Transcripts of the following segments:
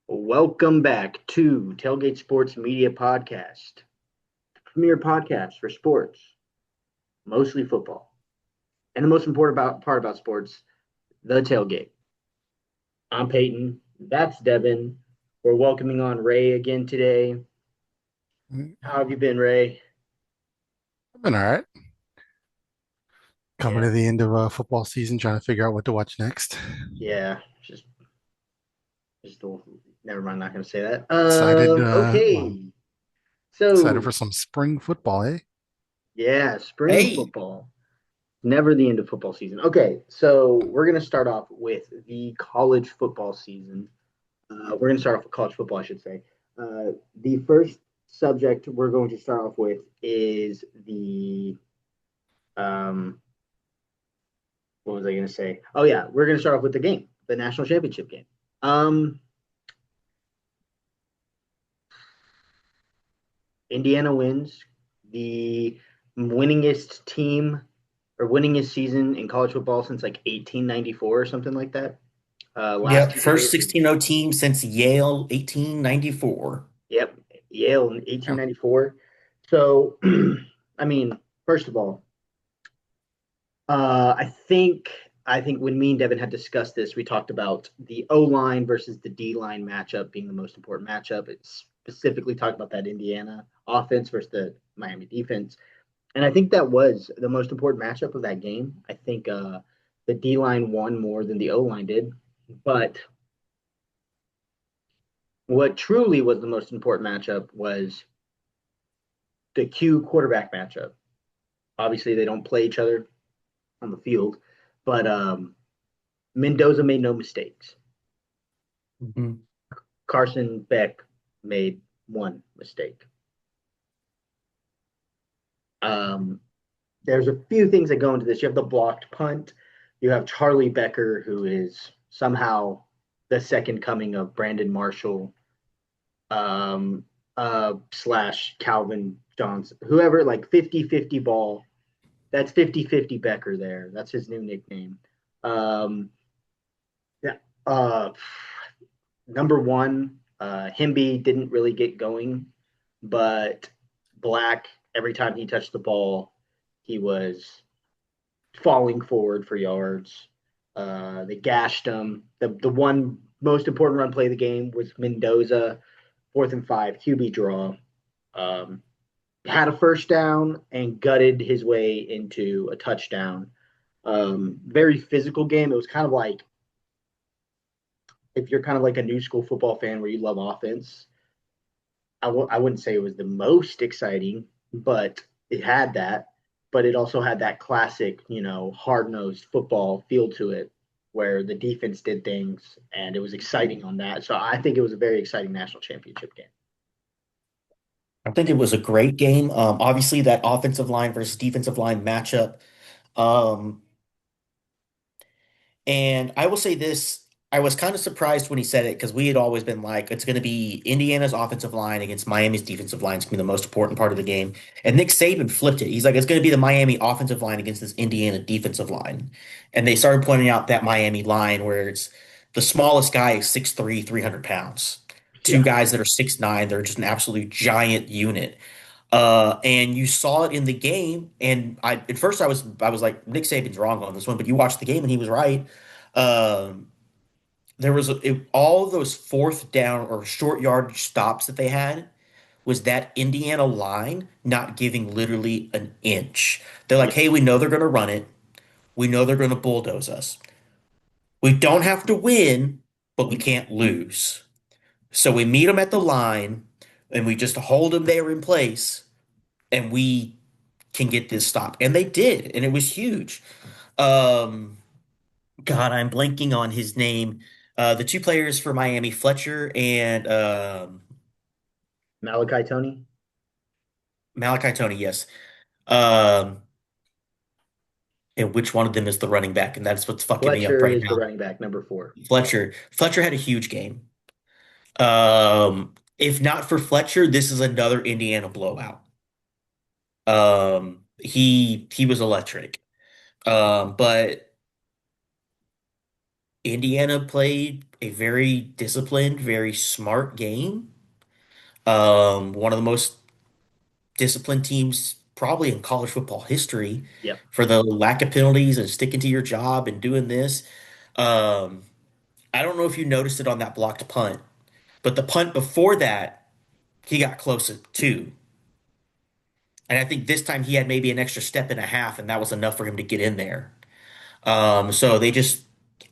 Welcome back to Tailgate Sports Media Podcast, premier podcast for sports, mostly football, and the most important part about sports, the tailgate. I'm Peyton. That's Devin. We're welcoming on Ray again today. I've How have you been, Ray? been all right. Coming Yeah, to the end of football season, trying to figure out what to watch next. yeah. Just never mind. Not going to say that. Excited, well, Okay. excited So for some spring football, eh? yeah, spring Hey, football. Never the end of football season. Okay, so we're going to start off with the college football season. We're going to start off with college football, I should say. The first subject we're going to start off with is um, what was I going to say? Oh, yeah, we're going to start off with the game, the national championship game. Um, Indiana wins the winningest team or winningest season in college football since like 1894 or something like that. Last yep, two first years, 16-0 team since Yale 1894. yep, Yale in Yeah. 1894. So, I mean, first of all, I think when me and Devin had discussed this, we talked about the O line versus the D line matchup being the most important matchup. It specifically talked about that Indiana offense versus the Miami defense, and I think that was the most important matchup of that game. I think the D line won more than the O line did, but what truly was the most important matchup was the Q quarterback matchup. Obviously, they don't play each other on the field, but Mendoza made no mistakes. Mhm. Carson Beck made one mistake. Um, there's a few things that go into this. You have the blocked punt. You have Charlie Becker, who is somehow the second coming of Brandon Marshall um, slash Calvin Johnson, whoever, like 50-50 ball. That's 50-50 Becker there. That's his new nickname. Um, yeah, number one, Himby didn't really get going, but Black, every time he touched the ball, he was falling forward for yards. They gashed him. The one most important run play of the game was Mendoza, 4th and 5, QB draw. Um, had a first down and gutted his way into a touchdown. Very physical game. It was kind of like if you're kind of like a new school football fan where you love offense, I wouldn't say it was the most exciting, but it had that. But it also had that classic, hard nosed football feel to it where the defense did things and it was exciting on that. So I think it was a very exciting national championship game. I think it was a great game. Obviously, that offensive line versus defensive line matchup. Um, And I will say this, I was kind of surprised when he said it because we had always been like, it's going to be Indiana's offensive line against Miami's defensive line. It's going to be the most important part of the game. And Nick Saban flipped it. He's like, it's going to be the Miami offensive line against this Indiana defensive line. And they started pointing out that Miami line where it's the smallest guy is 6'3", 300 pounds. Two Yeah. guys that are 6'9", they're just an absolute giant unit. And you saw it in the game, and at first I was like Nick Saban's wrong on this one, but you watched the game and he was right. Um, there was all those fourth down or short yardage stops that they had was that Indiana line not giving literally an inch. They're like, Yeah. hey, we know they're going to run it. We know they're going to bulldoze us. We don't have to win, but we can't lose. So we meet them at the line and we just hold them there in place and we can get this stop. And they did, and it was huge. Um, God, I'm blanking on his name. The two players for Miami, Fletcher and Malachi Tony. Malachi Tony, yes. Um, and which one of them is the running back? And that's what's fucking me up Fletcher right is the now. running back, number 4. Fletcher had a huge game. If not for Fletcher, this is another Indiana blowout. He was electric. But Indiana played a very disciplined, very smart game. One of the most disciplined teams probably in college football history Yep. for the lack of penalties and sticking to your job and doing this. Um, I don't know if you noticed it on that blocked punt, but the punt before that, he got close too. And I think this time he had maybe an extra step and a half, and that was enough for him to get in there. So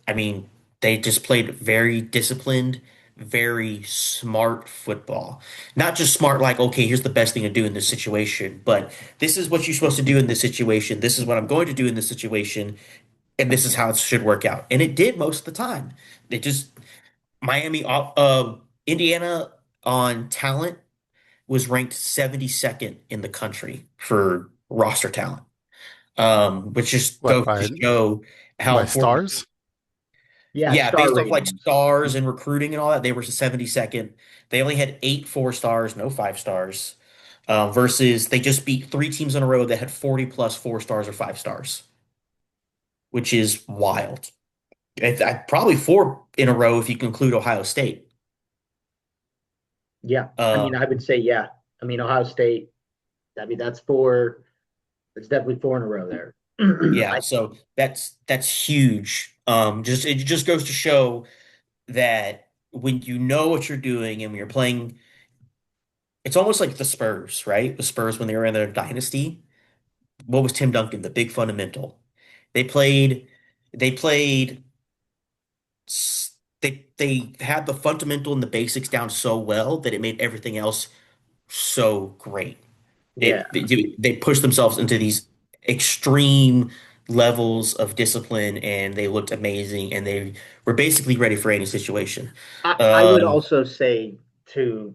I mean, they just played very disciplined, very smart football. Not just smart, like, okay, here's the best thing to do in this situation, but this is what you're supposed to do in this situation. This is what I'm going to do in this situation, and this is how it should work out. And it did most of the time. They just, Miami, Indiana on talent was ranked 72nd in the country for roster talent, which just What goes to show how by important. stars? Yeah, Yeah, star based off like ratings. stars and recruiting and all that, they were 72nd. They only had 8 4 stars, no 5 stars, versus they just beat 3 teams in a row that had 40 plus 4 stars or 5 stars, which is wild. Probably 4 in a row if you conclude Ohio State. Yeah. I mean, I Um, would say, yeah. I mean, Ohio State, I mean, that's four. It's definitely four in a row there. yeah, so that's huge. Just it just goes to show that when you know what you're doing and when you're playing, it's almost like the Spurs, right? The Spurs when they were in their dynasty. What was Tim Duncan, the big fundamental? They played, they played, they had the fundamental and the basics down so well that it made everything else so great. Yeah. They pushed themselves into these extreme levels of discipline and they looked amazing and they were basically ready for any situation. I would Um, also say to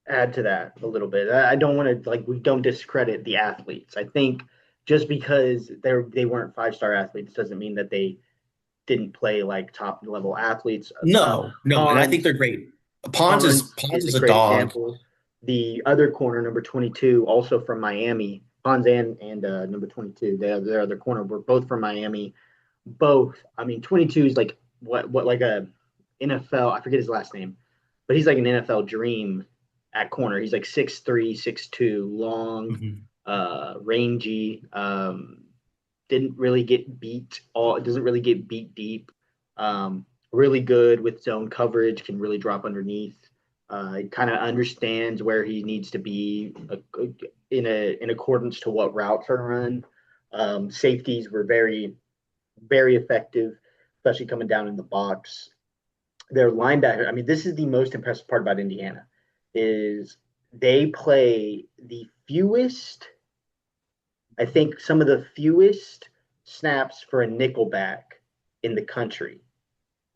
add to that a little bit. I don't want to like we don't discredit the athletes. I think just because they weren't five-star athletes doesn't mean that they didn't play like top level athletes. no, and I think they're Pons great. Pons Pons is a is a great dog. example. The other corner, number 22, also from Miami. Pons and number 22, their other corner were both from Miami. Both. I mean, 22 is like what like a NFL. I forget his last name, but he's like an NFL dream at corner. He's like 6'3", 6'2", long, Mhm. rangy. Didn't really get beat. All doesn't really get beat deep. Really good with zone coverage. Can really drop underneath. Kind of understands where he needs to be in accordance to what routes are run. Safeties were very effective, especially coming down in the box. Their linebacker. I mean, this is the most impressive part about Indiana is they play the fewest. I think some of the fewest snaps for a nickelback in the country,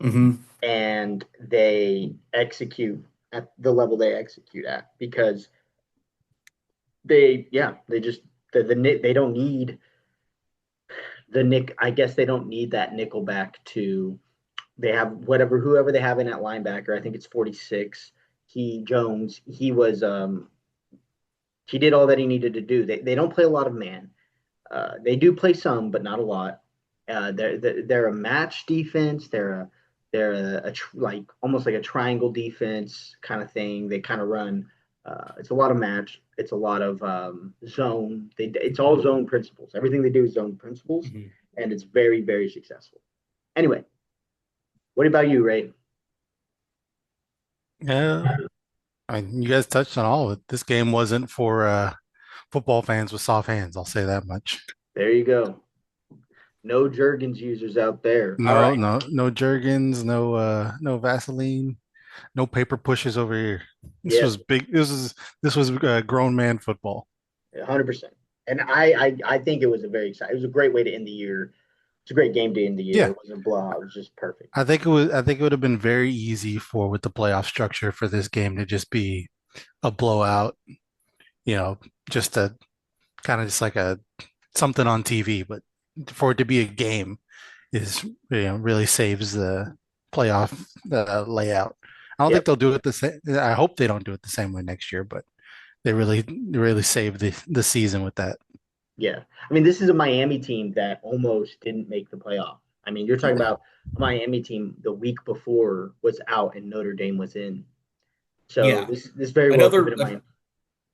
Mhm. and they execute at the level they execute at because they just they don't need the nick. I guess they don't need that nickelback to they have whoever they have in at linebacker. I think it's 46. He Jones. He did all that he needed to do. They don't play a lot of man. They do play some, but not a lot. They're a match defense. Like almost like a triangle defense kind of thing. They kind of run. It's a lot of match. It's a lot of zone. It's all zone principles. Everything they do is zone principles, Mhm. and it's very successful. Anyway, what about you, Ray? Yeah, you guys touched on all of it. This game wasn't for football fans with soft hands. I'll say that much. There you go. No Jergens users out there. All No, right. no Jergens, no Vaseline, no paper pushes over here. This Yes, was big. This was grown man football. 100%. And I think it was a very exciting. It was a great way to end the year. It's a great game to end the year. Yeah, It wasn't a blowout. It was just perfect. I think it was. I think it would have been very easy for with the playoff structure for this game to just be a blowout. You know, just a kind of just like a something on TV. But for it to be a game is really saves the playoff layout. I don't think Yep. they'll do it the same. I hope they don't do it the same way next year, but they really saved the season with that. Yeah. I mean, this is a Miami team that almost didn't make the playoff. I mean, you're talking Yeah. about Miami team the week before was out and Notre Dame was in. So Yeah. this very well could have Another been a Miami.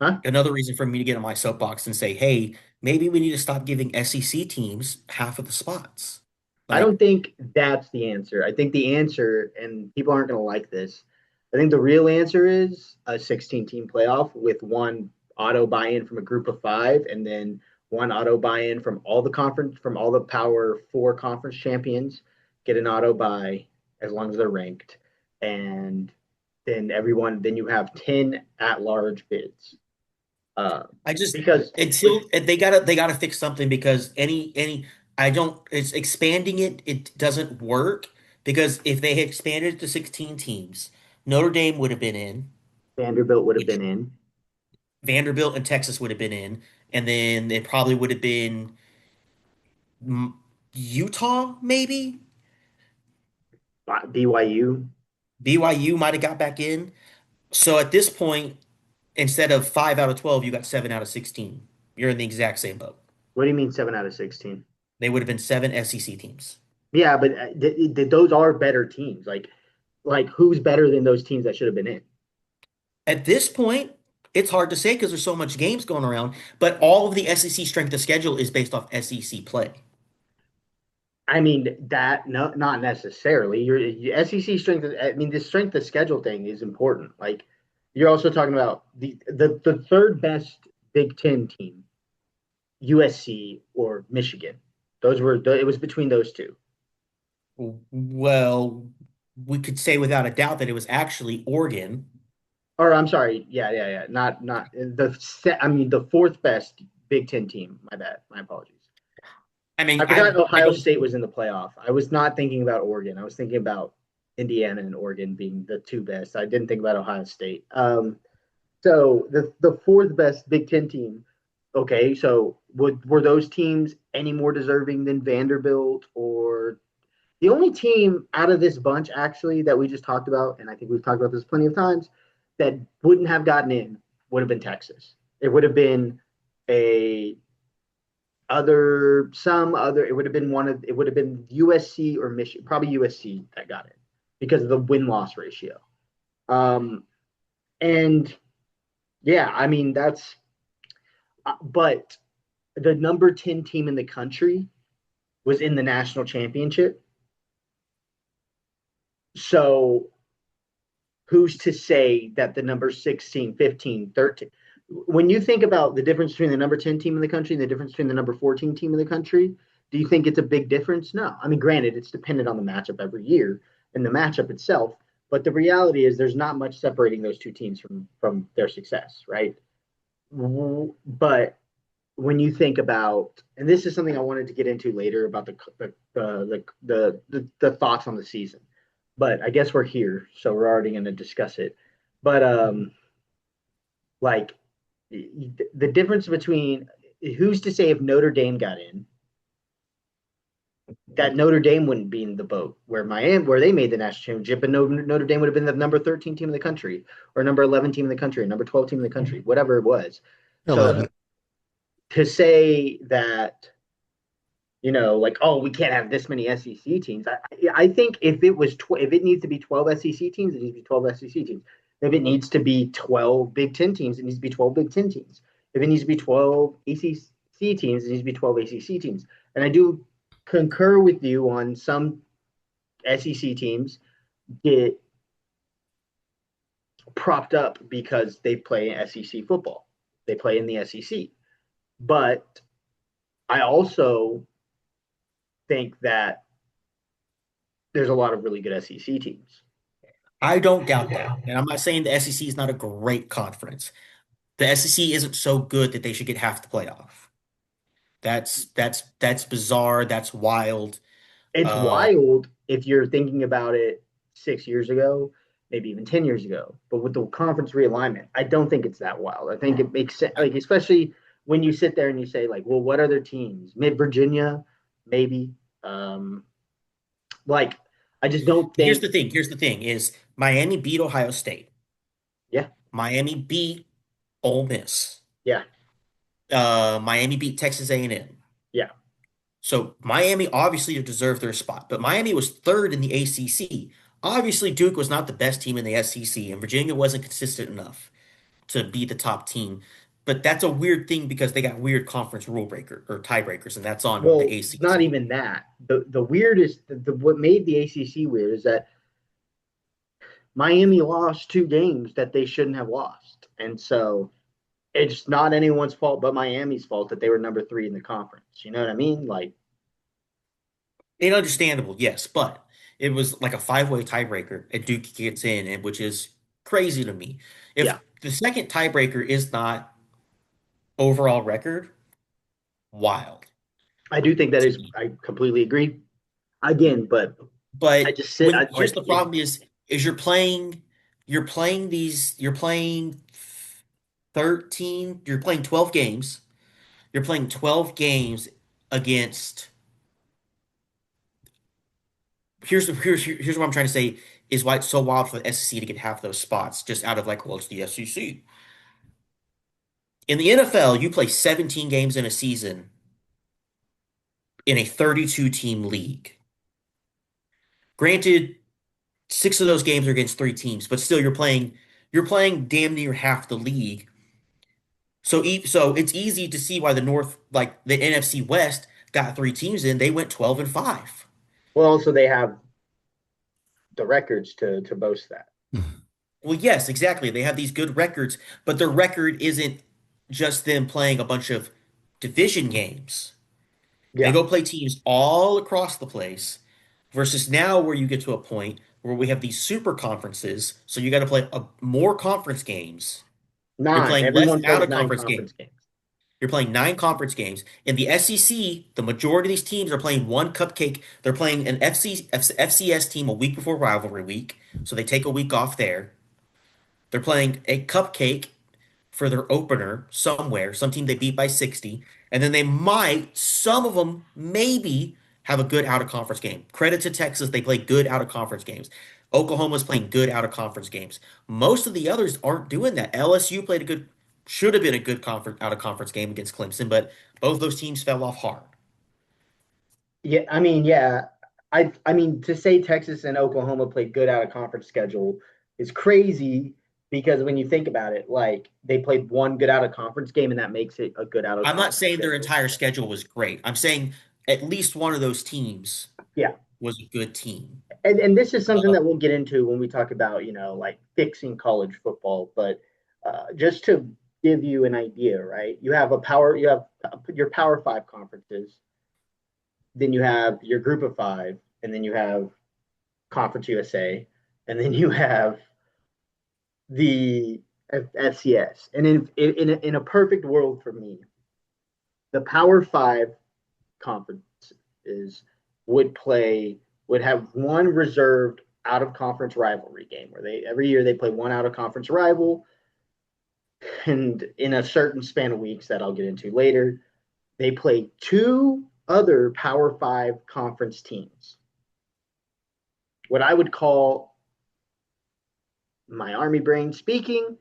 Huh? another reason for me to get on my soapbox and say, hey, maybe we need to stop giving SEC teams half of the spots. I Like, don't think that's the answer. I think the answer, and people aren't going to like this, I think the real answer is a 16 team playoff with one auto buy in from a group of five, and then one auto buy in from all the Power Four conference champions get an auto buy as long as they're ranked. And then you have 10 at large bids. Uh, I just because until they gotta fix something because any I don't it's expanding it doesn't work because if they had expanded it to 16 teams, Notre Dame would have been in, Vanderbilt would have been in, Vanderbilt and Texas would have been in, and then it probably would have been mm, Utah maybe. BYU. BYU might have got back in. So at this point, instead of 5 out of 12, you got 7 out of 16. You're in the exact same boat. What do you mean 7 out of 16? They would have been seven SEC teams. Yeah, but those are better teams. Like who's better than those teams that should have been in? At this point, it's hard to say because there's so much games going around, but all of the SEC strength of schedule is based off SEC play. I mean that no, not necessarily. Your SEC strength. I mean the strength of schedule thing is important. Like you're also talking about the third best Big Ten team, USC or Michigan. It was between those two. Well, we could say without a doubt that it was actually Oregon. Or I'm sorry, yeah. Not I mean the fourth best Big Ten team. My bad. My apologies. I mean, I forgot I Ohio don't. State was in the playoff. I was not thinking about Oregon. I was thinking about Indiana and Oregon being the two best. I didn't think about Ohio State. So the fourth best Big Ten team. Okay, so were those teams any more deserving than Vanderbilt or the only team out of this bunch actually that we just talked about, and I think we've talked about this plenty of times, that wouldn't have gotten in would have been Texas. It would have been a it would have been it would have been USC or Michigan, probably USC that got it because of the win loss ratio. Um, and yeah, I mean but the number 10 team in the country was in the national championship. So who's to say that the number 16, 15, 13, when you think about the difference between the number 10 team in the country and the difference between the number 14 team in the country, do you think it's a big difference? No. I mean, granted, it's dependent on the matchup every year and the matchup itself, but the reality is there's not much separating those two teams from their success, right? But when you think about, and this is something I wanted to get into later about the thoughts on the season, but I guess we're here, so we're already going to discuss it. But like the difference between who's to say if Notre Dame got in, that Notre Dame wouldn't be in the boat where they made the national championship, and Notre Dame would have been the number 13 team in the country, or number 11 team in the country, or number 12 team in the country, whatever it was. So 11. to say that like, oh, we can't have this many SEC teams. I think if it needs to be 12 SEC teams, it needs to be 12 SEC teams. If it needs to be 12 Big Ten teams, it needs to be 12 Big Ten teams. If it needs to be 12 ACC teams, it needs to be 12 ACC teams. And I do concur with you on some SEC teams get propped up because they play SEC football. They play in the SEC. But I also think that there's a lot of really good SEC teams. I don't doubt that, and I'm not saying the SEC is not a great conference. The SEC isn't so good that they should get half the playoff. That's bizarre. That's wild. It's Uh, wild if you're thinking about it 6 years ago, maybe even 10 years ago. But with the conference realignment, I don't think it's that wild. I think it makes sense, like, especially when you sit there and you say, like, well, what other teams? Mid Virginia, maybe. Um, like, I just don't here's think, the thing. Here's the thing: is Miami beat Ohio State. yeah, Miami beat Ole Miss. yeah, Miami beat Texas A&M. yeah. So Miami obviously deserved their spot, but Miami was third in the ACC. Obviously, Duke was not the best team in the SEC, and Virginia wasn't consistent enough to be the top team. But that's a weird thing because they got weird conference rule breaker or tiebreakers, and that's on the Well, not ACC. even that. The weirdest, what made the ACC weird is that Miami lost 2 games that they shouldn't have lost, and so it's not anyone's fault but Miami's fault that they were number 3 in the conference. You know what I mean? Like, It's understandable, yes, but it was like a five-way tiebreaker, and Duke gets in, and which is crazy to me. If yeah, the second tiebreaker is not overall record, wild I do think that to is. me. I completely agree. Again, but I But just sit. I when here's like the it. problem is you're playing 13, you're playing 12 games. You're playing 12 games against here's what I'm trying to say is why it's so wild for the SEC to get half those spots just out of like, well, it's the SEC. In the NFL, you play 17 games in a season in a 32 team league. Granted, six of those games are against three teams, but still you're playing damn near half the league. So it's easy to see why the North, like the NFC West, got three teams in. They went 12-5. Well, also they have the records to boast that. Well, yes, exactly. They have these good records, but their record isn't just them playing a bunch of division games. They Yeah, go play teams all across the place versus now where you get to a point where we have these super conferences, so you got to play more conference games. You're 9. playing less Everyone out plays of 9 conference games. conference games. You're playing nine conference games. In the SEC, the majority of these teams are playing one cupcake. They're playing an FCS team a week before rivalry week, so they take a week off there. They're playing a cupcake for their opener somewhere, some team they beat by 60, and then they might, some of them maybe have a good out of conference game. Credit to Texas, they play good out of conference games. Oklahoma's playing good out of conference games. Most of the others aren't doing that. LSU played a good, should have been a good conference out of conference game against Clemson, but both those teams fell off hard. Yeah, I mean, yeah. I mean to say Texas and Oklahoma played good out of conference schedule is crazy because when you think about it, like they played one good out of conference game and that makes it a good out of I'm not conference saying their schedule. entire schedule was great. I'm saying at least one of those teams Yeah. was a good team. And this is something Uh, that we'll get into when we talk about, like fixing college football, but just to give you an idea, right? You have your power 5 conferences, then you have your group of 5, and then you have Conference USA, and then you have the FCS. And in a perfect world for me, the Power 5 conferences would have one reserved out of conference rivalry game where they every year they play one out of conference rival, and in a certain span of weeks that I'll get into later, they play 2 other Power 5 conference teams. What I would call my Army brain speaking,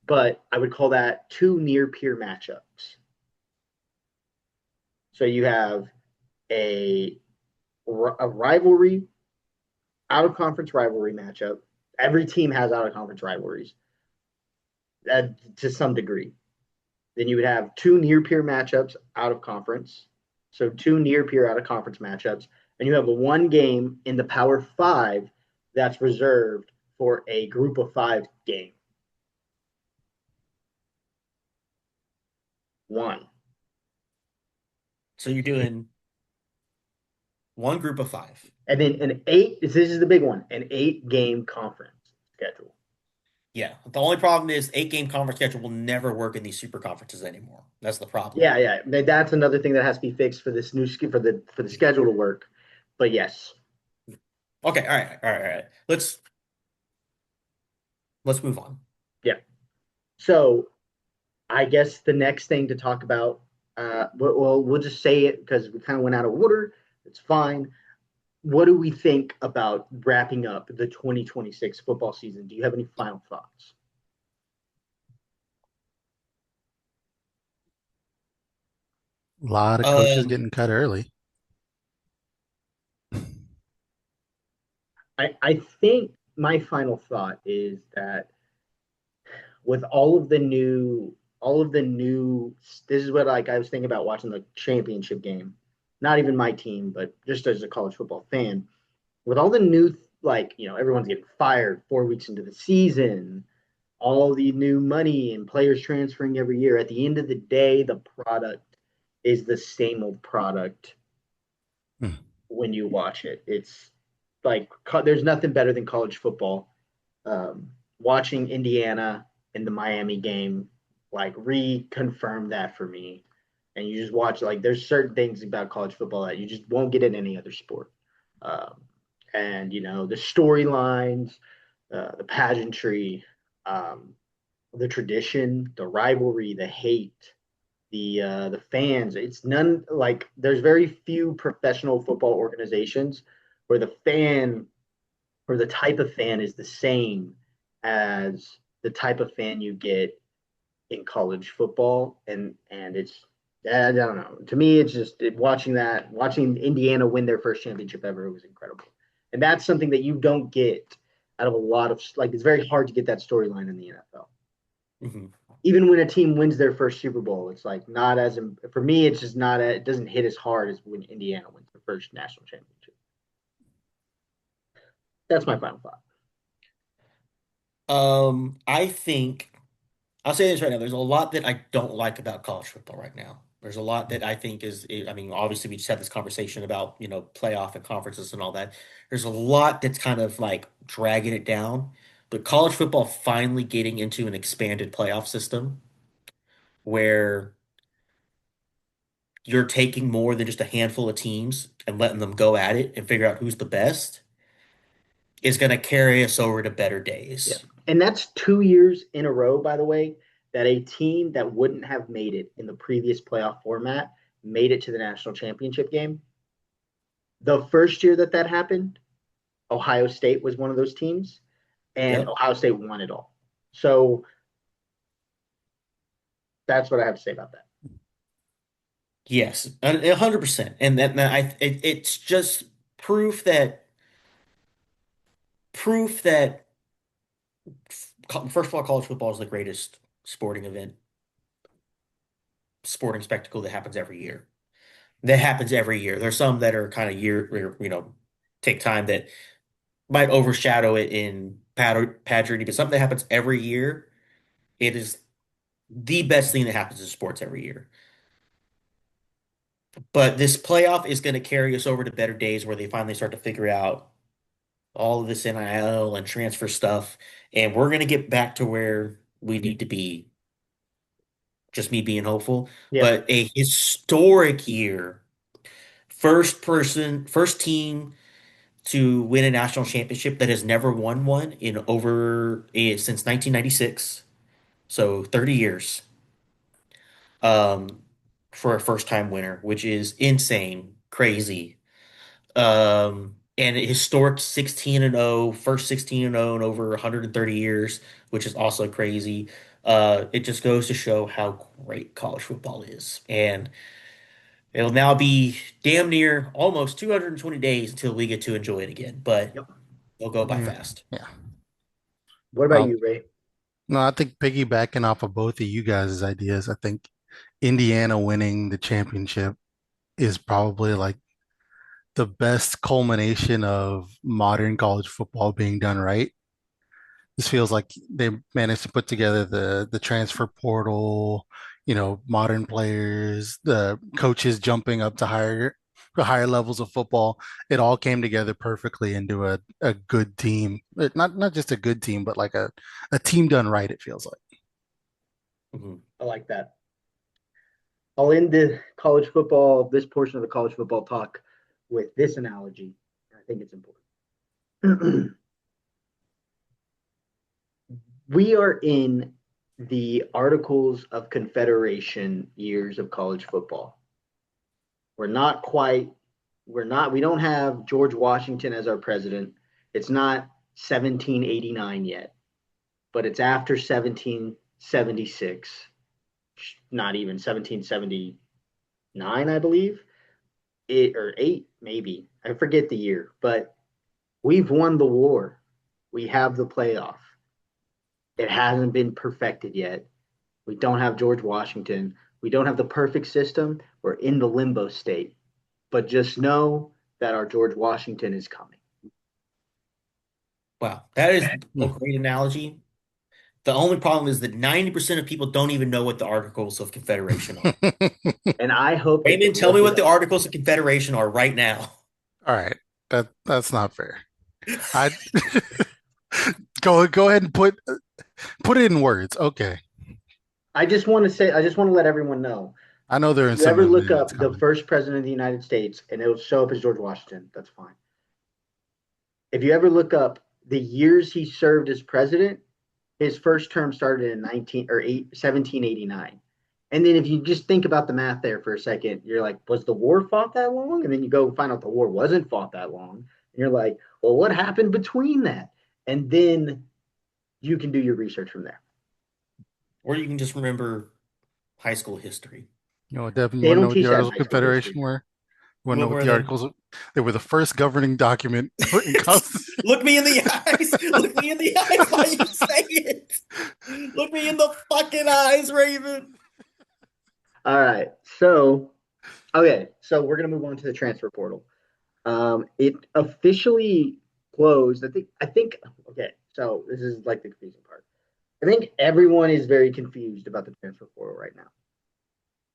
but I would call that 2 near peer matchups. So you have a a rivalry, out of conference rivalry matchup. Every team has out of conference rivalries to some degree. Then you would have 2 near peer matchups out of conference. So 2 near peer out of conference matchups. And you have a one game in the Power 5 that's reserved for a group of 5 game. One. so you're doing one group of five. And then this is the big one, an 8 game conference schedule. Yeah. The only problem is 8 game conference schedule will never work in these super conferences anymore. That's the problem. Yeah, yeah. That's another thing that has to be fixed for this new for the schedule to work. But yes, Okay. All right. All right. All right. Let's move on. yeah. So I guess the next thing to talk about, well, we'll just say it because we kind of went out of order. It's fine. What do we think about wrapping up the 2026 football season? Do you have any final thoughts? A lot of coaches Um, getting cut early. I think my final thought is that with all of the new this is what like I was thinking about watching the championship game. Not even my team, but just as a college football fan, with all the new like, everyone's getting fired 4 weeks into the season, all the new money and players transferring every year. At the end of the day, the product is the same old product Hmm. when you watch it. It's like there's nothing better than college football. Watching Indiana in the Miami game like reconfirmed that for me. And you just watch like there's certain things about college football that you just won't get in any other sport. Um, and the storylines, the pageantry, um, the tradition, the rivalry, the hate, the fans. It's none like there's very few professional football organizations where the fan or the type of fan is the same as the type of fan you get in college football, and it's I don't know. To me, it's just watching Indiana win their first championship ever. It was incredible, and that's something that you don't get out of a lot of like. It's very hard to get that storyline in the NFL. mhm. Even when a team wins their first Super Bowl, it's like not as for me. It's just not. It doesn't hit as hard as when Indiana wins the first national championship. That's my final thought. I think I'll say this right now. There's a lot that I don't like about college football right now. There's a lot that I think I mean, obviously we just had this conversation about, playoff and conferences and all that. There's a lot that's kind of like dragging it down. But college football finally getting into an expanded playoff system where you're taking more than just a handful of teams and letting them go at it and figure out who's the best is going to carry us over to better Yeah. days. And that's 2 years in a row, by the way, that a team that wouldn't have made it in the previous playoff format made it to the national championship game. The first year that happened, Ohio State was one of those teams, and Yep. Ohio State won it all. So that's what I have to say about that. Yes, 100%. And it's just proof that proof that first of all, college football is the greatest sporting spectacle that happens every year. That happens every year. There's some that are kind of take time that might overshadow it in pageantry, but something that happens every year, it is the best thing that happens in sports every year. But this playoff is going to carry us over to better days where they finally start to figure out all of this NIL and transfer stuff, and we're going to get back to where we need to be. Just me being hopeful, Yeah. but a historic year. First team to win a national championship that has never won one since 1996. So 30 years um, for a first time winner, which is insane, crazy. And a historic 16 and 0, first 16 and 0 in over 130 years, which is also crazy. It just goes to show how great college football is. And it'll now be damn near almost 220 days until we get to enjoy it again, but Yep. it'll go by Yeah. fast. Yeah. What about Well, you, Ray? no, I think piggybacking off of both of you guys' ideas, I think Indiana winning the championship is probably like the best culmination of modern college football being done right. This feels like they managed to put together the transfer portal, modern players, the coaches jumping up to higher levels of football. It all came together perfectly into a good team. Not just a good team, but like a team done right, it feels like. Mhm. I like that. I'll end this portion of the college football talk with this analogy. I think it's important. We are in the Articles of Confederation years of college football. We're not quite, we don't have George Washington as our president. It's not 1789 yet, but it's after 1776, not even 1770. 9, I believe, it or 8 maybe. I forget the year, but we've won the war. We have the playoff. It hasn't been perfected yet. We don't have George Washington. We don't have the perfect system. We're in the limbo state. But just know that our George Washington is coming. Wow, that is a Hmm. great analogy. The only problem is that 90% of people don't even know what the Articles of Confederation are. And I hope that they Raymond, tell me look it what the up. Articles of Confederation are right now. All right, that's not fair. I go ahead and put it in words. Okay, I just want to let everyone know. I know If they're in you some ever look amendments up the coming. first president of the United States and it'll show up as George Washington, that's fine. If you ever look up the years he served as president, his first term started in 1789. And then if you just think about the math there for a second, you're like, was the war fought that long? And then you go find out the war wasn't fought that long. And you're like, well, what happened between that? And then you can do your research from there. Or you can just remember high school history. Devin, you They want to don't know what the teach that in Articles of high school Confederation history. were? You want to know What what were the they? They were the first governing document in Constitution. Look me in the eyes. Look me in the eyes while you say it. Look me in the fucking eyes, Raven. All right. So, okay. So we're going to move on to the transfer portal. It officially closed. Okay. So this is like the confusing part. I think everyone is very confused about the transfer portal right now.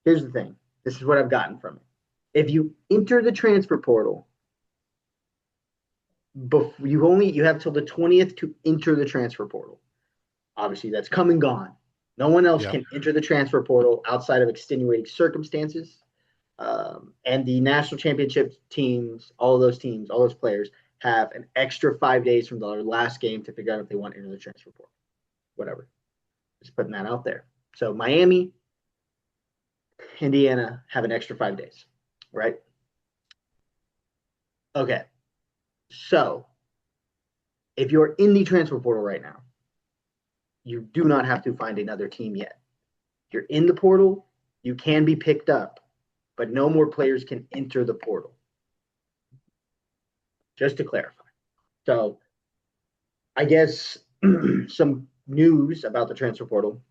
Here's the thing. This is what I've gotten from it. If you enter the transfer portal, you have till the 20th to enter the transfer portal. Obviously, that's come and gone. No one else Yep. can enter the transfer portal outside of extenuating circumstances. And the national championship teams, all those teams, all those players have an extra 5 days from their last game to figure out if they want to enter the transfer portal. Whatever. Just putting that out there. So Miami, Indiana have an extra 5 days, right? Okay. So if you're in the transfer portal right now, you do not have to find another team yet. If you're in the portal, you can be picked up, but no more players can enter the portal. Just to clarify. So I guess some news about the transfer portal.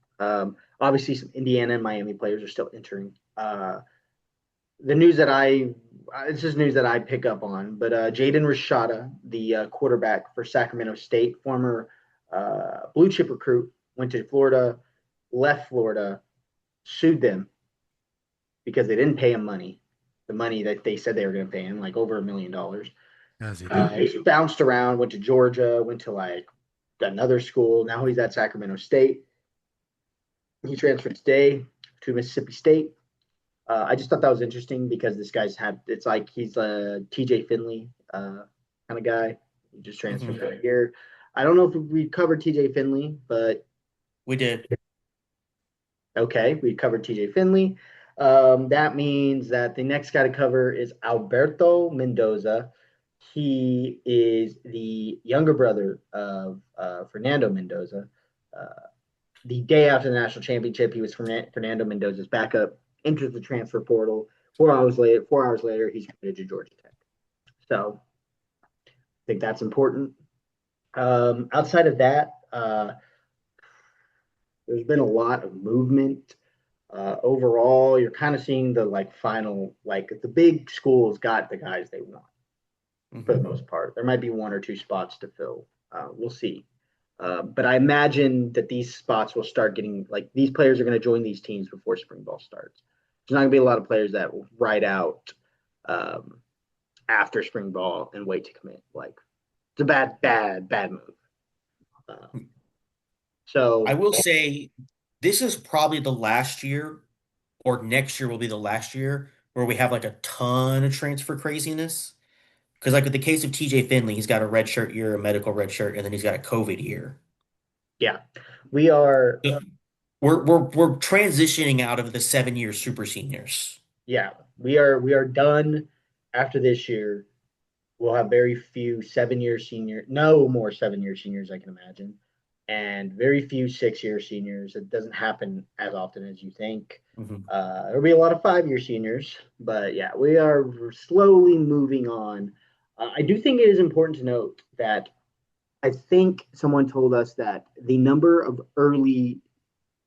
Obviously, some Indiana and Miami players are still entering. The news that it's just news that I pick up on, but Jaden Rashada, the quarterback for Sacramento State, former blue chip recruit, went to Florida, left Florida, sued them because they didn't pay him money, the money that they said they were going to pay him, like over $1 million. As he did. He bounced around, went to Georgia, went to like another school. Now he's at Sacramento State. He transferred today to Mississippi State. I just thought that was interesting because this guy's had it's like he's a TJ Finley kind of guy. He just transferred Mhm. here. I don't know if we covered TJ Finley, but We did. okay, we covered TJ Finley. That means that the next guy to cover is Alberto Mendoza. He is the younger brother of Fernando Mendoza. Uh, the day after the national championship, he was Fernando Mendoza's backup, enters the transfer portal. 4 hours later, he's committed to Georgia Tech. So I think that's important. Outside of that, there's been a lot of movement. Overall, you're kind of seeing the like final, like the big schools got the guys they want for the Mhm. most part. There might be one or two spots to fill. We'll see. But I imagine that these spots will start getting like these players are going to join these teams before spring ball starts. There's not going to be a lot of players that will ride out um, after spring ball and wait to commit. Like it's a bad move. Um, I so will say this is probably the last year, or next year will be the last year where we have like a ton of transfer craziness. Because like with the case of TJ Finley, he's got a red shirt year, a medical red shirt, and then he's got a COVID year. yeah, we are. We're transitioning out of the 7 year super seniors. Yeah, we are done after this year. We'll have very few 7 year senior, no more 7 year seniors, I can imagine. and very few 6-year seniors. It doesn't happen as often as you think. Mhm. There'll be a lot of 5-year seniors, but yeah, we are slowly moving on. I do think it is important to note that I think someone told us that the number of early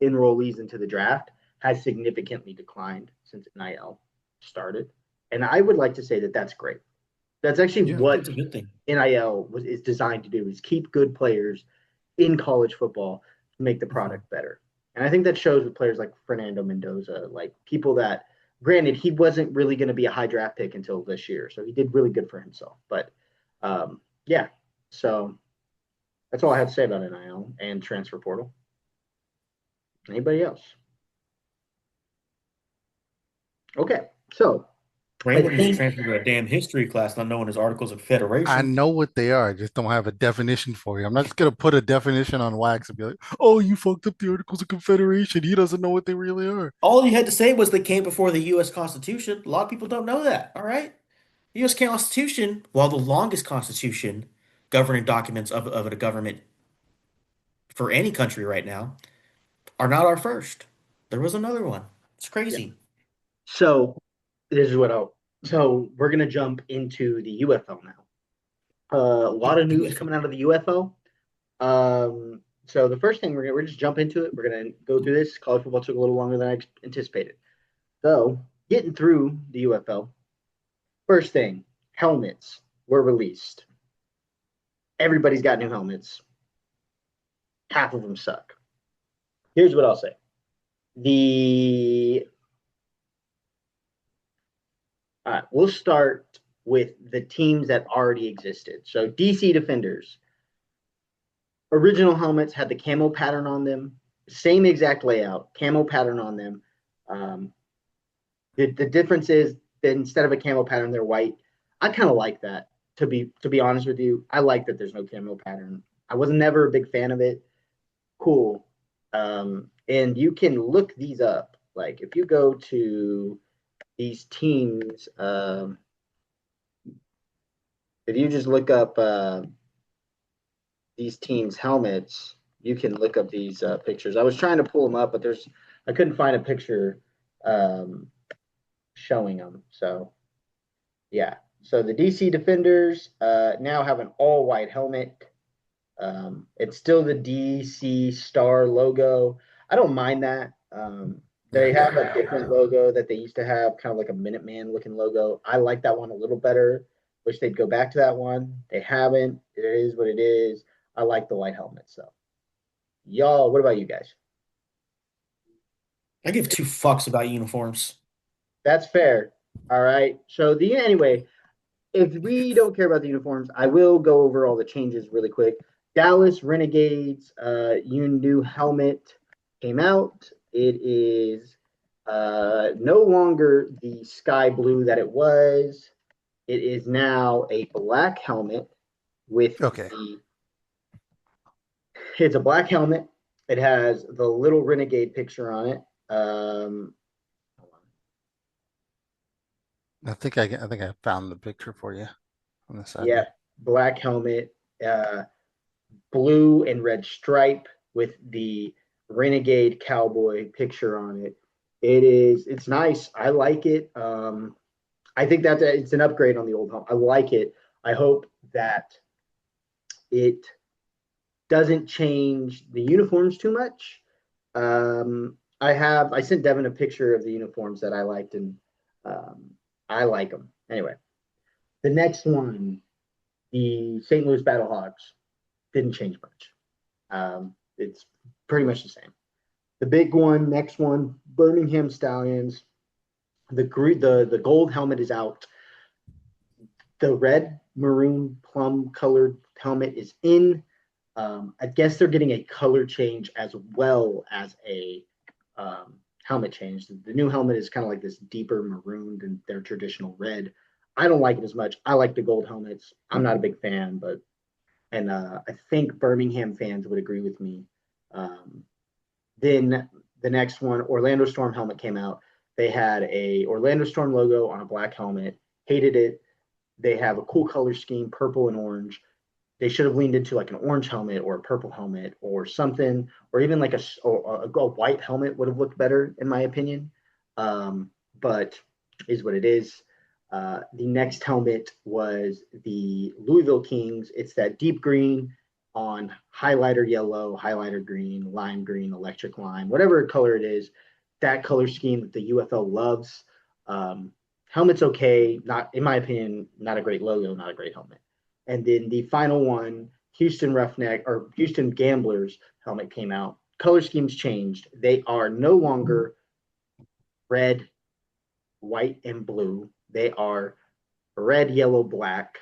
enrollees into the draft has significantly declined since NIL started. And I would like to say that that's great. That's actually Yeah. I think it's what a good thing. NIL is designed to do, is keep good players in college football to make the Mhm. product better. And I think that shows with players like Fernando Mendoza, like people that, granted, he wasn't really going to be a high draft pick until this year, so he did really good for himself. But yeah, so that's all I have to say about NIL and transfer portal. Anybody else? Okay, so I Raymond needs to think transfer to a damn history class, not knowing his Articles of I Confederation. know what they are. I just don't have a definition for you. I'm not just gonna put a definition on wax and be like, "Oh, you fucked up the Articles of Confederation. He doesn't know what they really are." All you had to say was they came before the U.S. Constitution. A lot of people don't know that. All right. The U.S. Constitution, while the longest constitution governing documents of a government for any country right now, are not our first. There was another one. It's yeah. crazy. So this is what I'll. So we're gonna jump into the UFL now. A lot of news UFL. coming out of the UFL. So the first thing we're just jump into it. We're gonna go through this. College football took a little longer than I anticipated. So getting through the UFL. First thing, helmets were released. Everybody's got new helmets. Half of them suck. Here's what I'll say. The we'll start with the teams that already existed. So DC Defenders, original helmets had the camo pattern on them, same exact layout, camo pattern on them. Um, the difference is that instead of a camo pattern, they're white. I kind of like that. To be honest with you, I like that there's no camo pattern. I was never a big fan of it. Cool. And you can look these up. Like if you go to these teams, if you just look up these teams' helmets, you can look up these pictures. I was trying to pull them up, but I couldn't find a picture um, showing them. So yeah, so the DC Defenders now have an all white helmet. It's still the DC Star logo. I don't mind that. They have a different logo that they used to have, kind of like a Minuteman looking logo. I like that one a little better. Wish they'd go back to that one. They haven't. It is what it is. I like the white helmet. So, y'all, what about you guys? I give two fucks about uniforms. That's fair. All right. So anyway, if we don't care about the uniforms, I will go over all the changes really quick. Dallas Renegades, new helmet came out. It is no longer the sky blue that it was. It is now a black helmet with Okay. it's a black helmet. It has the little Renegade picture on it. I think I found the picture for you on the side Yeah, there. black helmet. Uh, Blue and red stripe with the Renegade Cowboy picture on it. It's nice. I like it. I think that it's an upgrade on the old home. I like it. I hope that it doesn't change the uniforms too much. I sent Devin a picture of the uniforms that I liked, and um, I like them. Anyway, the next one, the St. Louis Battlehawks, didn't change much. It's pretty much the same. The big one, next one, Birmingham Stallions. The gold helmet is out. The red maroon plum colored helmet is in. I guess they're getting a color change as well as a helmet change. The new helmet is kind of like this deeper maroon than their traditional red. I don't like it as much. I like the gold helmets. I'm not a big fan, but I think Birmingham fans would agree with me. Um, then the next one, Orlando Storm helmet came out. They had a Orlando Storm logo on a black helmet. Hated it. They have a cool color scheme, purple and orange. They should have leaned into like an orange helmet or a purple helmet or something, or even like a white helmet would have looked better in my opinion. But is what it is. The next helmet was the Louisville Kings. It's that deep green on highlighter yellow, highlighter green, lime green, electric lime, whatever color it is. That color scheme that the UFL loves. Helmet's okay, not in my opinion, not a great logo, not a great helmet. And then the final one, Houston Roughneck or Houston Gamblers helmet came out. Color schemes changed. They are no longer red, white, and blue. They are red, yellow, black.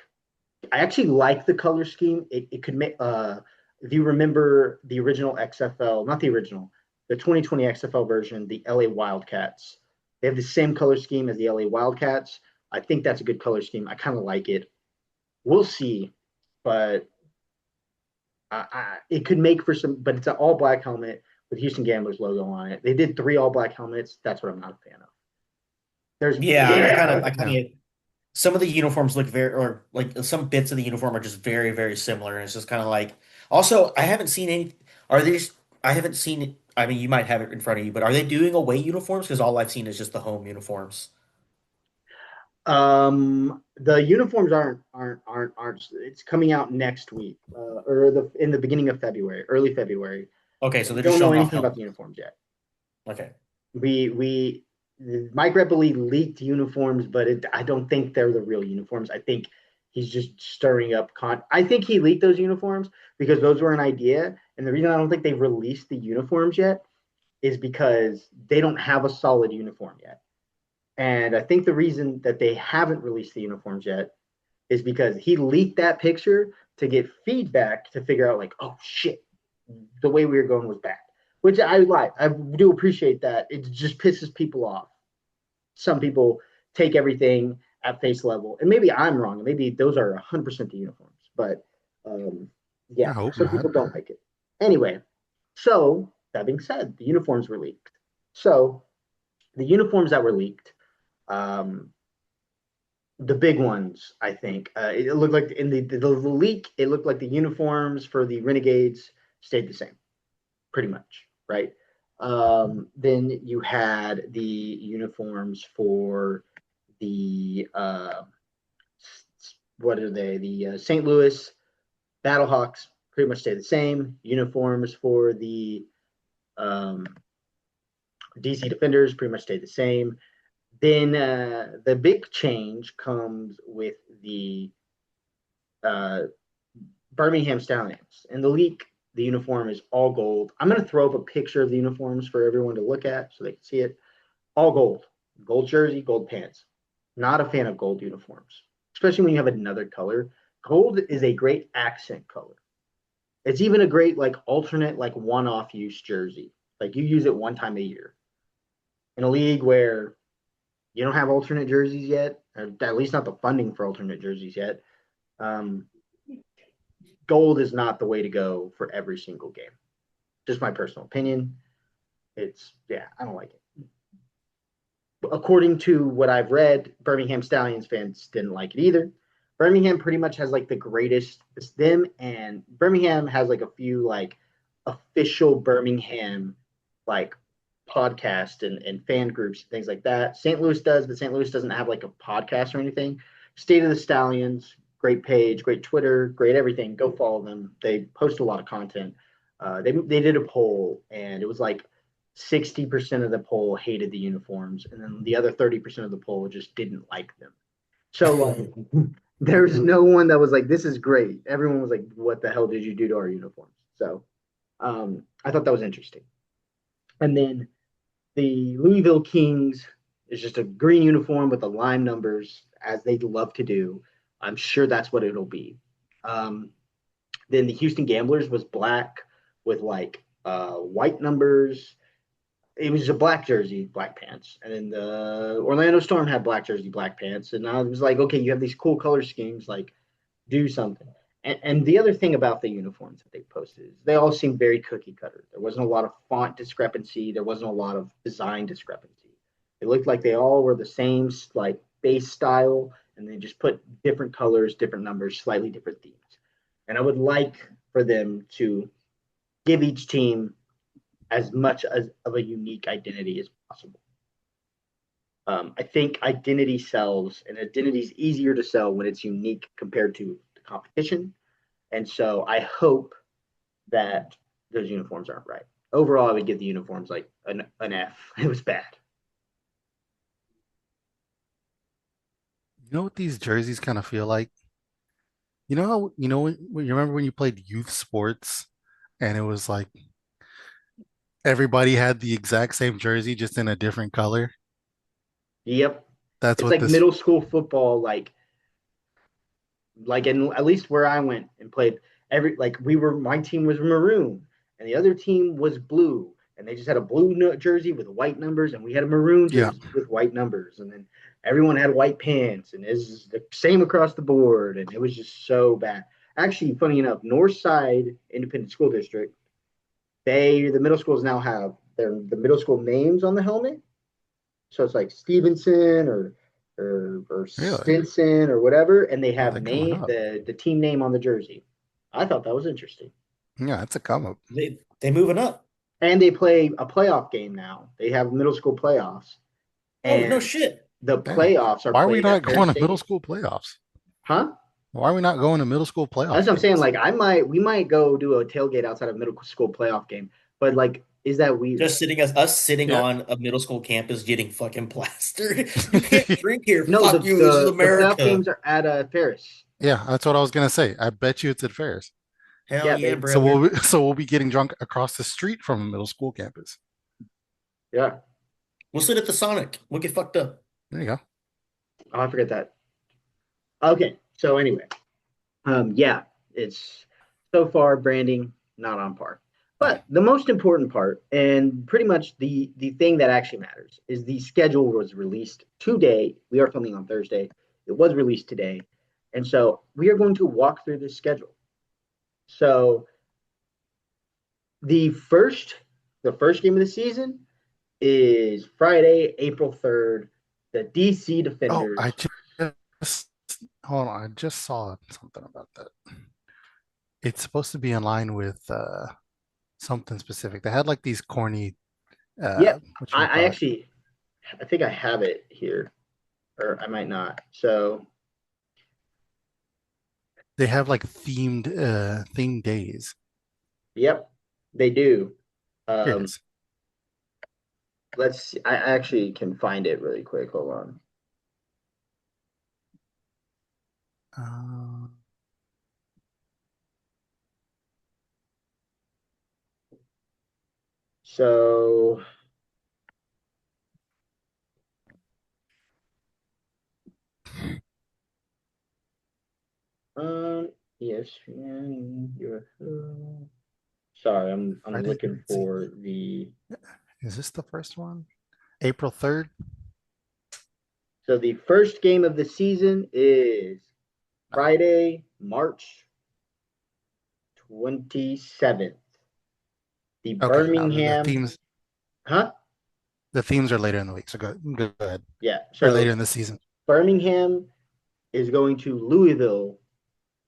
I actually like the color scheme. It could make if you remember the original XFL, not the original, the 2020 XFL version, the LA Wildcats. They have the same color scheme as the LA Wildcats. I think that's a good color scheme. I kind of like it. We'll see, but it could make for some. But it's an all black helmet with Houston Gamblers logo on it. They did 3 all black helmets. That's what I'm not a fan of. There's Yeah, I Yeah. kind of. Some of the uniforms look very, or like some bits of the uniform are just very, very similar, and it's just kind of like. Also, I haven't seen any. Are these? I haven't seen it. I mean, you might have it in front of you, but are they doing away uniforms? Because all I've seen is just the home uniforms. the uniforms aren't. It's coming out next week, or the in the beginning of February, early February. Okay, so they're just Don't know showing off anything about helmets. the uniforms yet. Okay. We Mike Repoli leaked uniforms, but I don't think they're the real uniforms. I think he's just stirring up I think he leaked those uniforms because those were an idea, and the reason I don't think they've released the uniforms yet is because they don't have a solid uniform yet. And I think the reason that they haven't released the uniforms yet is because he leaked that picture to get feedback to figure out like, oh shit, the way we were going was bad. Which I like. I do appreciate that. It just pisses people off. Some people take everything at face level, and maybe I'm wrong. Maybe those are 100% the uniforms, but I yeah, hope some not. people don't like it. Anyway, so that being said, the uniforms were leaked. So the uniforms that were leaked, um, the big ones, I think. It looked like in the leak, it looked like the uniforms for the Renegades stayed the same, pretty much, right? Then you had the uniforms for the what are they? The St. Louis Battlehawks pretty much stay the same. Uniforms for the um, DC Defenders pretty much stay the same. Then the big change comes with the uh, Birmingham Stallions. In the leak, the uniform is all gold. I'm going to throw up a picture of the uniforms for everyone to look at so they can see it. All gold. Gold jersey, gold pants. Not a fan of gold uniforms, especially when you have another color. Gold is a great accent color. It's even a great like alternate like one-off use jersey. Like you use it one time a year. In a league where you don't have alternate jerseys yet, or at least not the funding for alternate jerseys yet, um, gold is not the way to go for every single game. Just my personal opinion. It's yeah, I don't like it. According to what I've read, Birmingham Stallions fans didn't like it either. Birmingham pretty much has like the greatest. It's them and Birmingham has like a few like official Birmingham like podcast and fan groups and things like that. St. Louis does, but St. Louis doesn't have like a podcast or anything. State of the Stallions, great page, great Twitter, great everything. Go follow them. They post a lot of content. They did a poll and it was like 60% of the poll hated the uniforms, and then the other 30% of the poll just didn't like them. So like, there's no one that was like, "This is great." Everyone was like, "What the hell did you do to our uniforms?" So I thought that was interesting. And then the Louisville Kings is just a green uniform with the lime numbers, as they love to do. I'm sure that's what it'll be. Um, then the Houston Gamblers was black with like white numbers. It was a black jersey, black pants, and then the Orlando Storm had black jersey, black pants, and I was like, okay, you have these cool color schemes, like do something. And the other thing about the uniforms that they posted is they all seem very cookie cutter. There wasn't a lot of font discrepancy. There wasn't a lot of design discrepancy. It looked like they all were the same like base style, and they just put different colors, different numbers, slightly different themes. And I would like for them to give each team as much as of a unique identity as possible. I think identity sells, and identity is easier to sell when it's unique compared to the competition. And so I hope that those uniforms aren't right. Overall, I would give the uniforms like an F. It was bad. You know what these jerseys kind of feel like? You know how, when you remember when you played youth sports and it was like everybody had the exact same jersey just in a different color? Yep. That's It's what like this, middle school football, like in at least where I went and played, my team was maroon and the other team was blue, and they just had a blue jersey with white numbers, and we had a maroon yeah. jersey with white numbers, and then everyone had white pants, and it's the same across the board, and it was just so bad. Actually, funny enough, Northside Independent School District, the middle schools now have the middle school names on the helmet, so it's like Stevenson or Really? Stinson or whatever, and they Oh, have they're coming up. the team name on the jersey. I thought that was interesting. Yeah, it's a come up. They moving up. And they play a playoff game now. They have middle school playoffs, Oh, no and shit. the Damn. playoffs are Why are we played not at going Ferris to middle Stadium. school playoffs? Huh? Why are we not going to middle school playoff That's what I'm saying. games? Like we might go do a tailgate outside of middle school playoff game, but like, is that weird? Just sitting as us sitting Yeah. on a middle school campus getting fucking plastered. You can't drink here. No, Fuck you. This is the playoff America. games are at Ferris. Yeah, that's what I was gonna say. I bet you it's at Ferris. Hell Yeah, yeah, baby. brother. So we'll be getting drunk across the street from a middle school campus. Yeah. We'll sit at the Sonic. We'll get fucked up. There you go. Oh, I forget that. Okay. So anyway, yeah, it's so far branding not on par. No. But the most important part, and pretty much the thing that actually matters, is the schedule was released today. We are filming on Thursday. It was released today, and so we are going to walk through this schedule. So the first the first game of the season is Friday, April 3rd. The DC Oh, Defenders. I just hold on. I just saw something about that. It's supposed to be in line with something specific. They had like these corny Yep, what you I call it. actually I think I have it here, or I might not. So They have like themed days. yep, they do. Here it Um, is. let's see. I actually can find it really quick. Hold on. Uh, So ESPN, UFL. Sorry, I'm Friday looking night season. for the Is this the first one? April 3rd? so the first game of the season is No. Friday, March 27th. The Okay, no, Birmingham, huh? the themes are later in the week. So go ahead. Yeah. Or later So in the season. Birmingham is going to Louisville,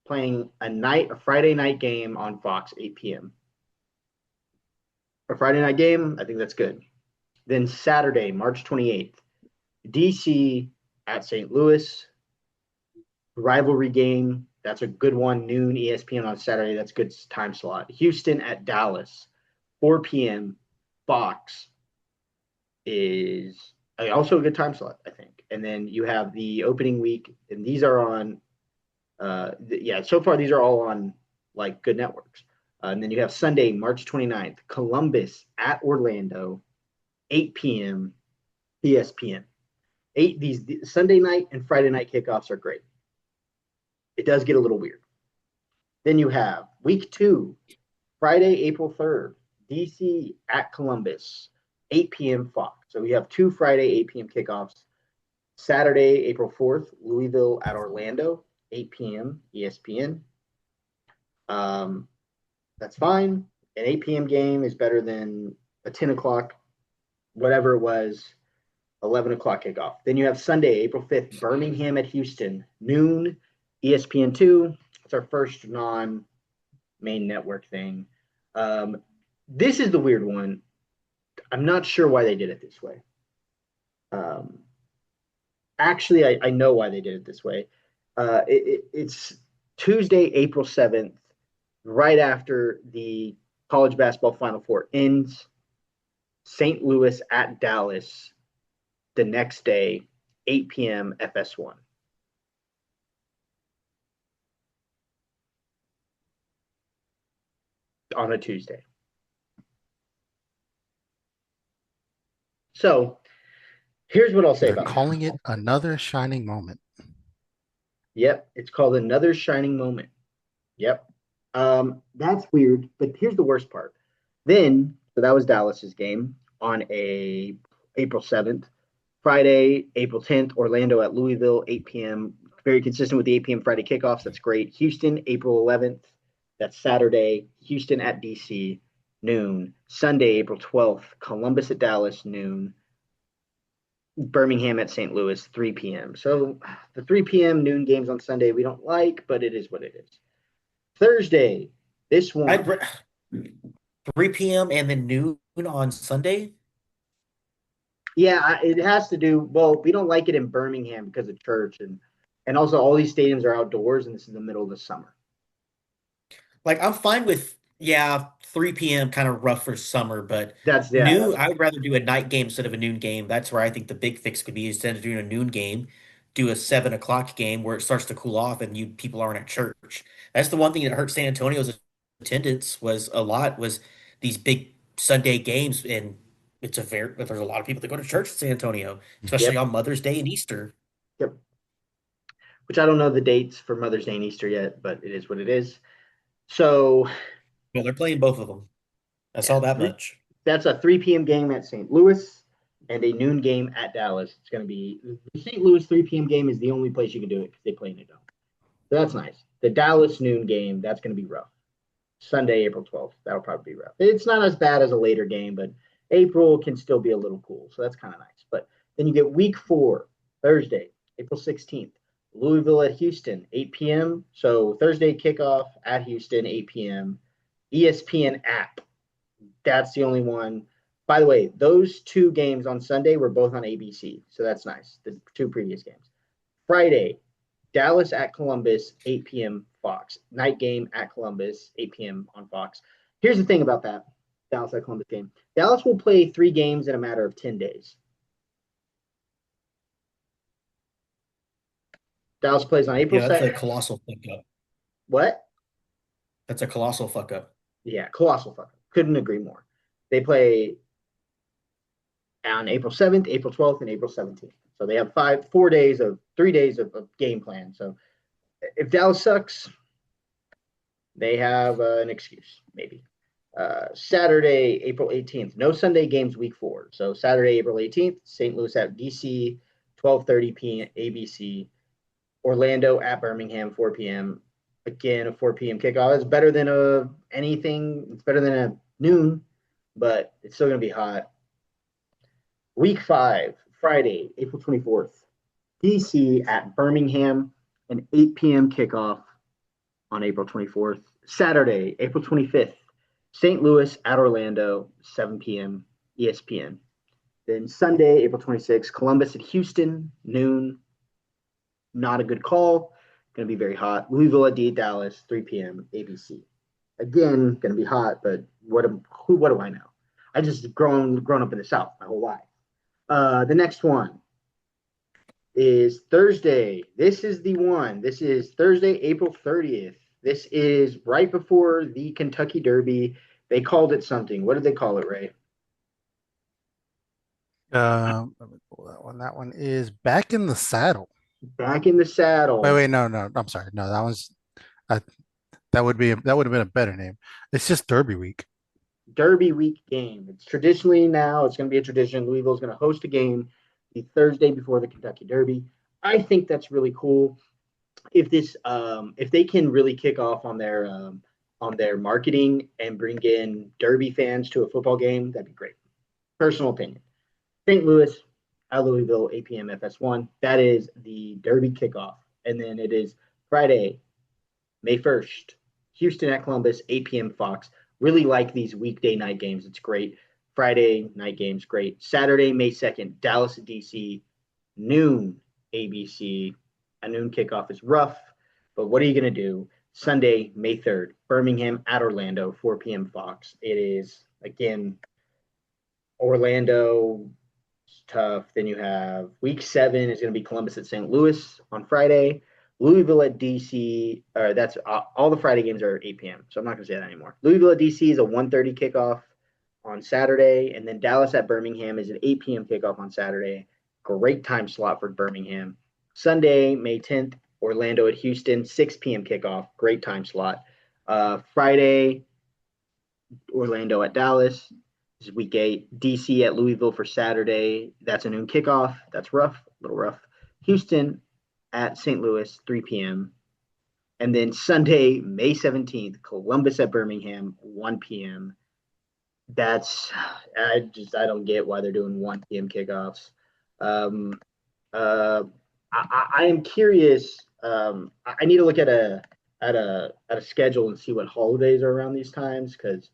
playing a Friday night game on Fox, 8 p.m. A Friday night game, I think that's good. Then Saturday, March 28th, DC at St. Louis, rivalry game. That's a good one, noon ESPN on Saturday. That's a good time slot. Houston at Dallas, 4 p.m. Fox is also a good time slot, I think. And then you have the opening week, and these are on, yeah, so far these are all on like good networks. And then you have Sunday, March 29th, Columbus at Orlando, 8 p.m. ESPN. These Sunday night and Friday night kickoffs are great. It does get a little weird. Then you have week 2, Friday, April 3rd, DC at Columbus, 8 p.m. Fox. So we have 2 Friday, 8 p.m. kickoffs. Saturday, April 4th, Louisville at Orlando, 8 p.m. ESPN. That's fine. An 8 p.m. game is better than a 10 o'clock, whatever it was, 11 o'clock kickoff. Then you have Sunday, April 5th, Birmingham at Houston, noon, ESPN2. It's our first non main network thing. This is the weird one. I'm not sure why they did it this way. Um, Actually, I know why they did it this way. It's Tuesday, April 7th, right after the college basketball Final Four ends. St. Louis at Dallas the next day, 8 p.m. FS1 on a Tuesday. So here's what I'll say They're about that. calling it another shining moment. Yep, it's called another shining moment. Yep. That's weird, but here's the worst part. Then, so that was Dallas's game on a April 7th. Friday, April 10th, Orlando at Louisville, 8 p.m. Very consistent with the 8 p.m. Friday kickoffs. That's great. Houston, April 11th. That's Saturday. Houston at DC, noon. Sunday, April 12th. Columbus at Dallas, noon. Birmingham at St. Louis, 3 p.m. So the 3 p.m. noon games on Sunday we don't like, but it is what it is. Thursday, this one. 3 p.m. and then noon on Sunday. Yeah, it has to do. Well, we don't like it in Birmingham because of church, and also all these stadiums are outdoors, and this is the middle of the summer. Like I'm fine with 3 p.m. kind of rough for summer, but That's yeah. noon I would rather do a night game instead of a noon game. That's where I think the big fix could be instead of doing a noon game, do a 7 o'clock game where it starts to cool off and you people aren't at church. That's the one thing that hurt San Antonio's attendance was these big Sunday games and there's a lot of people that go to church in San Antonio, especially Yep, on Mother's Day and Easter. yep. Which I don't know the dates for Mother's Day and Easter yet, but it is what it is. So Well, they're playing both of them. I yeah, saw that much. that's a 3 p.m. game at St. Louis and a noon game at Dallas. It's going to be the St. Louis 3 p.m. game is the only place you can do it because they play in a dome. So that's nice. The Dallas noon game, that's going to be rough. Sunday, April 12th. That'll probably be rough. It's not as bad as a later game, but April can still be a little cool. So that's kind of nice. But then you get week 4, Thursday, April 16th. Louisville at Houston, 8 p.m. So Thursday kickoff at Houston, 8 p.m. ESPN app. That's the only one. By the way, those two games on Sunday were both on ABC. So that's nice. The two previous games. Friday, Dallas at Columbus, 8 p.m. Fox. Night game at Columbus, 8 p.m. on Fox. Here's the thing about that Dallas at Columbus game. Dallas will play 3 games in a matter of 10 days. Dallas plays on April Yeah, that's a 2nd. colossal fuck up. What? That's a colossal fuck up. Yeah, colossal fuck. Couldn't agree more. They play on April 7th, April 12th, and April 17th. So they have 3 days of game plan. So if Dallas sucks, they have an excuse, maybe. Saturday, April 18th. No Sunday games week 4. So Saturday, April 18th, St. Louis at DC, 12:30 p.m. ABC. Orlando at Birmingham, 4 p.m. Again, a 4 p.m. kickoff. It's better than anything. It's better than a noon, but it's still going to be hot. Week 5, Friday, April 24th. DC at Birmingham, an 8 p.m. kickoff on April 24th. Saturday, April 25th, St. Louis at Orlando, 7 p.m. ESPN. Then Sunday, April 26th, Columbus at Houston, noon. Not a good call. Going to be very hot. Louisville at Dallas, 3 p.m. ABC. Again, going to be hot, but what do I know? I just grown up in the South my whole life. The next one is Thursday. This is the one. This is Thursday, April 30th. This is right before the Kentucky Derby. They called it something. What did they call it, Ray? Let me pull that one. That one is Back in the Saddle. Back in the saddle. Wait, no. I'm sorry. No, that one's I, that would have been a better name. It's just Derby week. Derby week game. It's traditionally now, it's going to be a tradition. Louisville's going to host a game the Thursday before the Kentucky Derby. I think that's really cool. If they can really kick off on their marketing and bring in Derby fans to a football game, that'd be great. Personal opinion. St. Louis at Louisville, 8 p.m. FS1. That is the Derby kickoff. And then it is Friday, May 1st, Houston at Columbus, 8 p.m. Fox. Really like these weekday night games. It's great. Friday night games, great. Saturday, May 2nd, Dallas at DC, noon ABC. A noon kickoff is rough, but what are you going to do? Sunday, May 3rd, Birmingham at Orlando, 4 p.m. Fox. It is, again, Orlando, tough. Then you have week 7 is going to be Columbus at St. Louis on Friday. Louisville at DC, or that's all the Friday games are 8 p.m. So I'm not going to say that anymore. Louisville at DC is a 1:30 kickoff on Saturday, and then Dallas at Birmingham is an 8 p.m. kickoff on Saturday. Great time slot for Birmingham. Sunday, May 10th, Orlando at Houston, 6 p.m. kickoff. Great time slot. Friday, Orlando at Dallas. This is week 8. DC at Louisville for Saturday. That's a noon kickoff. That's rough, a little rough. Houston at St. Louis, 3 p.m. And then Sunday, May 17th, Columbus at Birmingham, 1 p.m. I don't get why they're doing 1 p.m. kickoffs. Um, uh, I am curious. I need to look at a schedule and see what holidays are around these times because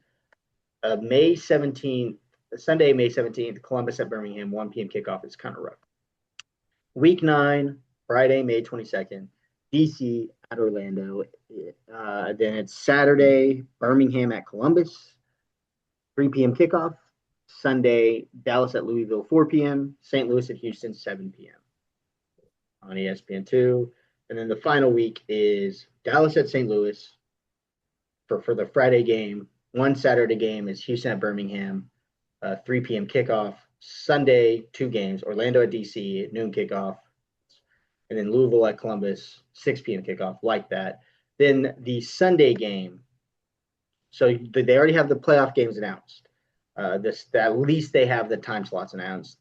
May 17th, Sunday, May 17th, Columbus at Birmingham, 1 p.m. kickoff is kind of rough. Week 9, Friday, May 22nd, DC at Orlando. Then it's Saturday, Birmingham at Columbus, 3 p.m. kickoff. Sunday, Dallas at Louisville, 4 p.m. St. Louis at Houston, 7 p.m. on ESPN2. And then the final week is Dallas at St. Louis for the Friday game. One Saturday game is Houston at Birmingham, 3 p.m. kickoff. Sunday, 2 games, Orlando at DC, noon kickoff. And then Louisville at Columbus, 6 p.m. kickoff, like that. Then the Sunday game. So they already have the playoff games announced. At least they have the time slots announced.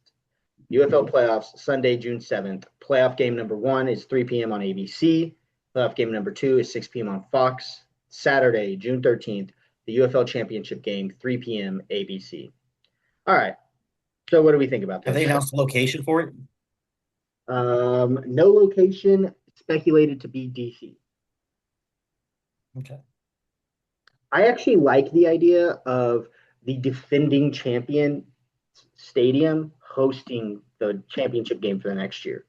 UFL playoffs, Sunday, June 7th. Playoff game number 1 is 3 p.m. on ABC. Playoff game number 2 is 6 p.m. on Fox. Saturday, June 13th, the UFL championship game, 3 p.m. ABC. All right. So what do we think about this? Have they announced the location for it? No location, speculated to be DC. Okay. I actually like the idea of the defending champion stadium hosting the championship game for the next year.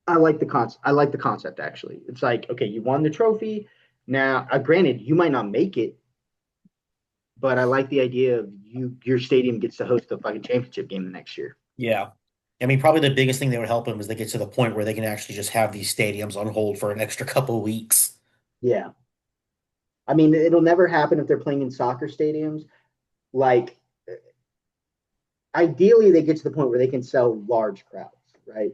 I like the concept. I like the concept actually. It's like, okay, you won the trophy. Now, granted, you might not make it, but I like the idea of your stadium gets to host the fucking championship game the next year. Yeah. I mean, probably the biggest thing that would help them is they get to the point where they can actually just have these stadiums on hold for an extra couple of weeks. Yeah. I mean, it'll never happen if they're playing in soccer stadiums. Like, ideally, they get to the point where they can sell large crowds, right?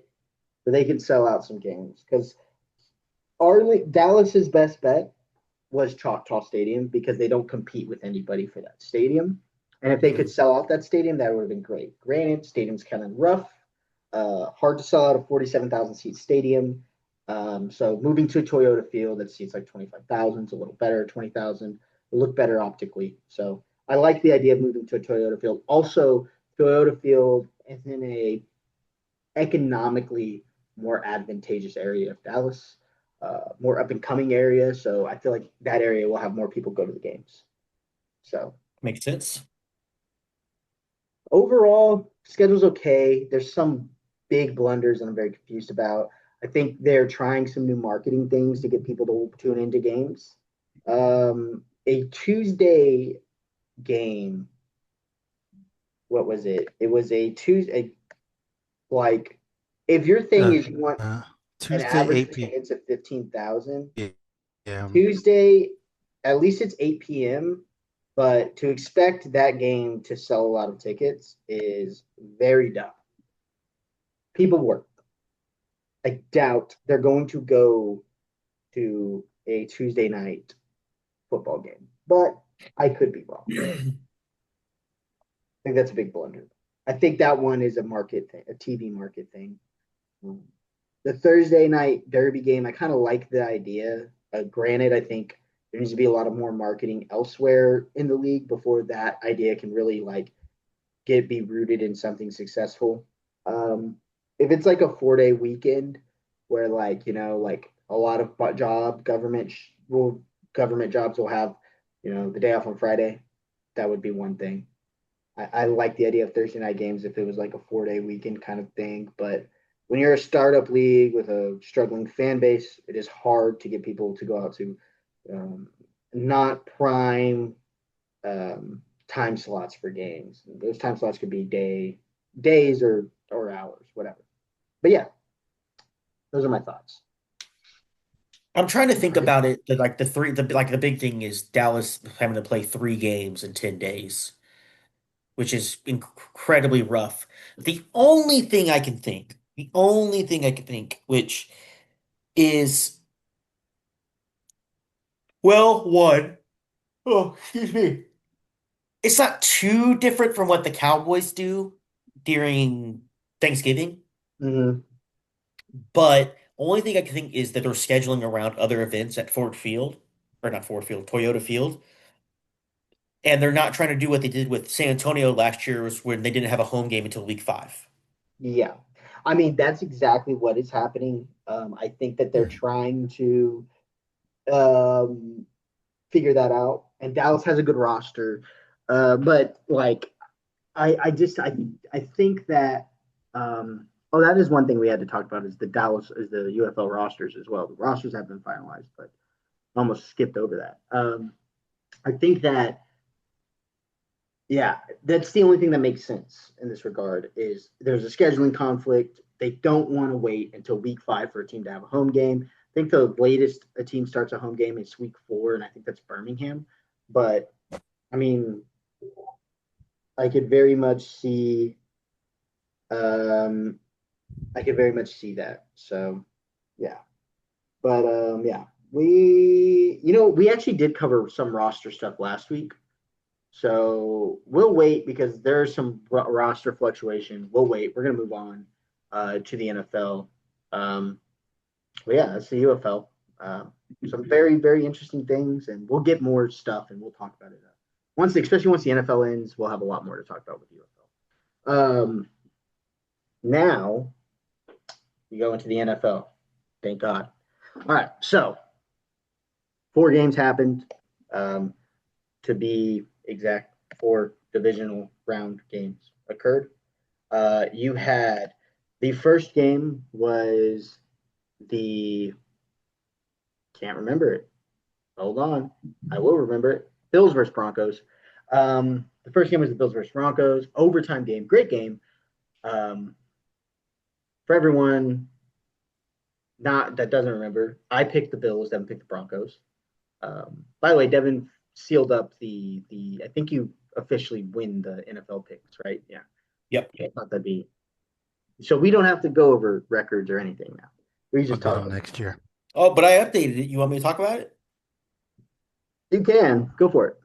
Where they can sell out some games. Because Dallas's best bet was Choctaw Stadium because they don't compete with anybody for that stadium. And if they could sell out that stadium, that would have been great. Granted, stadium's kind of rough, hard to sell out a 47,000 seat stadium. So moving to a Toyota Field that seats like 25,000 is a little better. 20,000 will look better optically. So I like the idea of moving to a Toyota Field. Also, Toyota Field is in a economically more advantageous area of Dallas, more up and coming area. So I feel like that area will have more people go to the games. So Makes sense. overall, schedule's okay. There's some big blunders that I'm very confused about. I think they're trying some new marketing things to get people to tune into games. A Tuesday game. What was it? It was a Tuesday. Like, if your thing is you want an Tuesday, average 8 p.m. attendance of 15,000, Yeah. Tuesday, at least it's 8 p.m. But to expect that game to sell a lot of tickets is very dumb. People work. I doubt they're going to go to a Tuesday night football game, but I could be wrong. I think that's a big blunder. I think that one is a market thing, a TV market thing. The Thursday night derby game, I kind of like the idea. Granted, I think there needs to be a lot of more marketing elsewhere in the league before that idea can really like be rooted in something successful. If it's like a 4-day weekend where like like a lot of government will government jobs will have, the day off on Friday. That would be one thing. I like the idea of Thursday night games if it was like a 4-day weekend kind of thing. But when you're a startup league with a struggling fan base, it is hard to get people to go out to um, not prime time slots for games. Those time slots could be days or hours, whatever. But yeah, those are my thoughts. I'm trying to think about it. Like the big thing is Dallas having to play 3 games in 10 days, which is incredibly rough. The only thing I can think, which is, well, one, oh, excuse me. It's not too different from what the Cowboys do during Thanksgiving, Mm-hmm. but only thing I can think is that they're scheduling around other events at Ford Field, or not Ford Field, Toyota Field. And they're not trying to do what they did with San Antonio last year, was when they didn't have a home game until week 5. Yeah. I mean, that's exactly what is happening. I think that they're trying to um, figure that out. And Dallas has a good roster. But like I think that that is one thing we had to talk about is the UFL rosters as well. The rosters have been finalized, but I almost skipped over that. I think that yeah, that's the only thing that makes sense in this regard is there's a scheduling conflict. They don't want to wait until week 5 for a team to have a home game. I think the latest a team starts a home game is week 4, and I think that's Birmingham. But I mean, I could very much see um I could very much see that. So yeah. But yeah. We actually did cover some roster stuff last week. So we'll wait because there's some roster fluctuation. We'll wait. We're gonna move on to the NFL. Um, but yeah, that's the UFL. Some very very interesting things, and we'll get more stuff, and we'll talk about it especially once the NFL ends. We'll have a lot more to talk about with the UFL. Now we go into the NFL. Thank God. All right, so 4 games happened. Um, to be exact, 4 divisional round games occurred. You had the first game was the can't remember it. Hold on, I will remember it. Bills versus Broncos. The first game was the Bills versus Broncos overtime game. Great game. Um, for everyone not that doesn't remember, I picked the Bills. Devin picked the Broncos. By the way, Devin sealed up the. I think you officially win the NFL picks, right? Yeah. Yep. I thought that'd be so we don't have to go over records or anything now. We I'll just get talk them about it. next year. Oh, but I updated it. You want me to talk about it? You can go for it.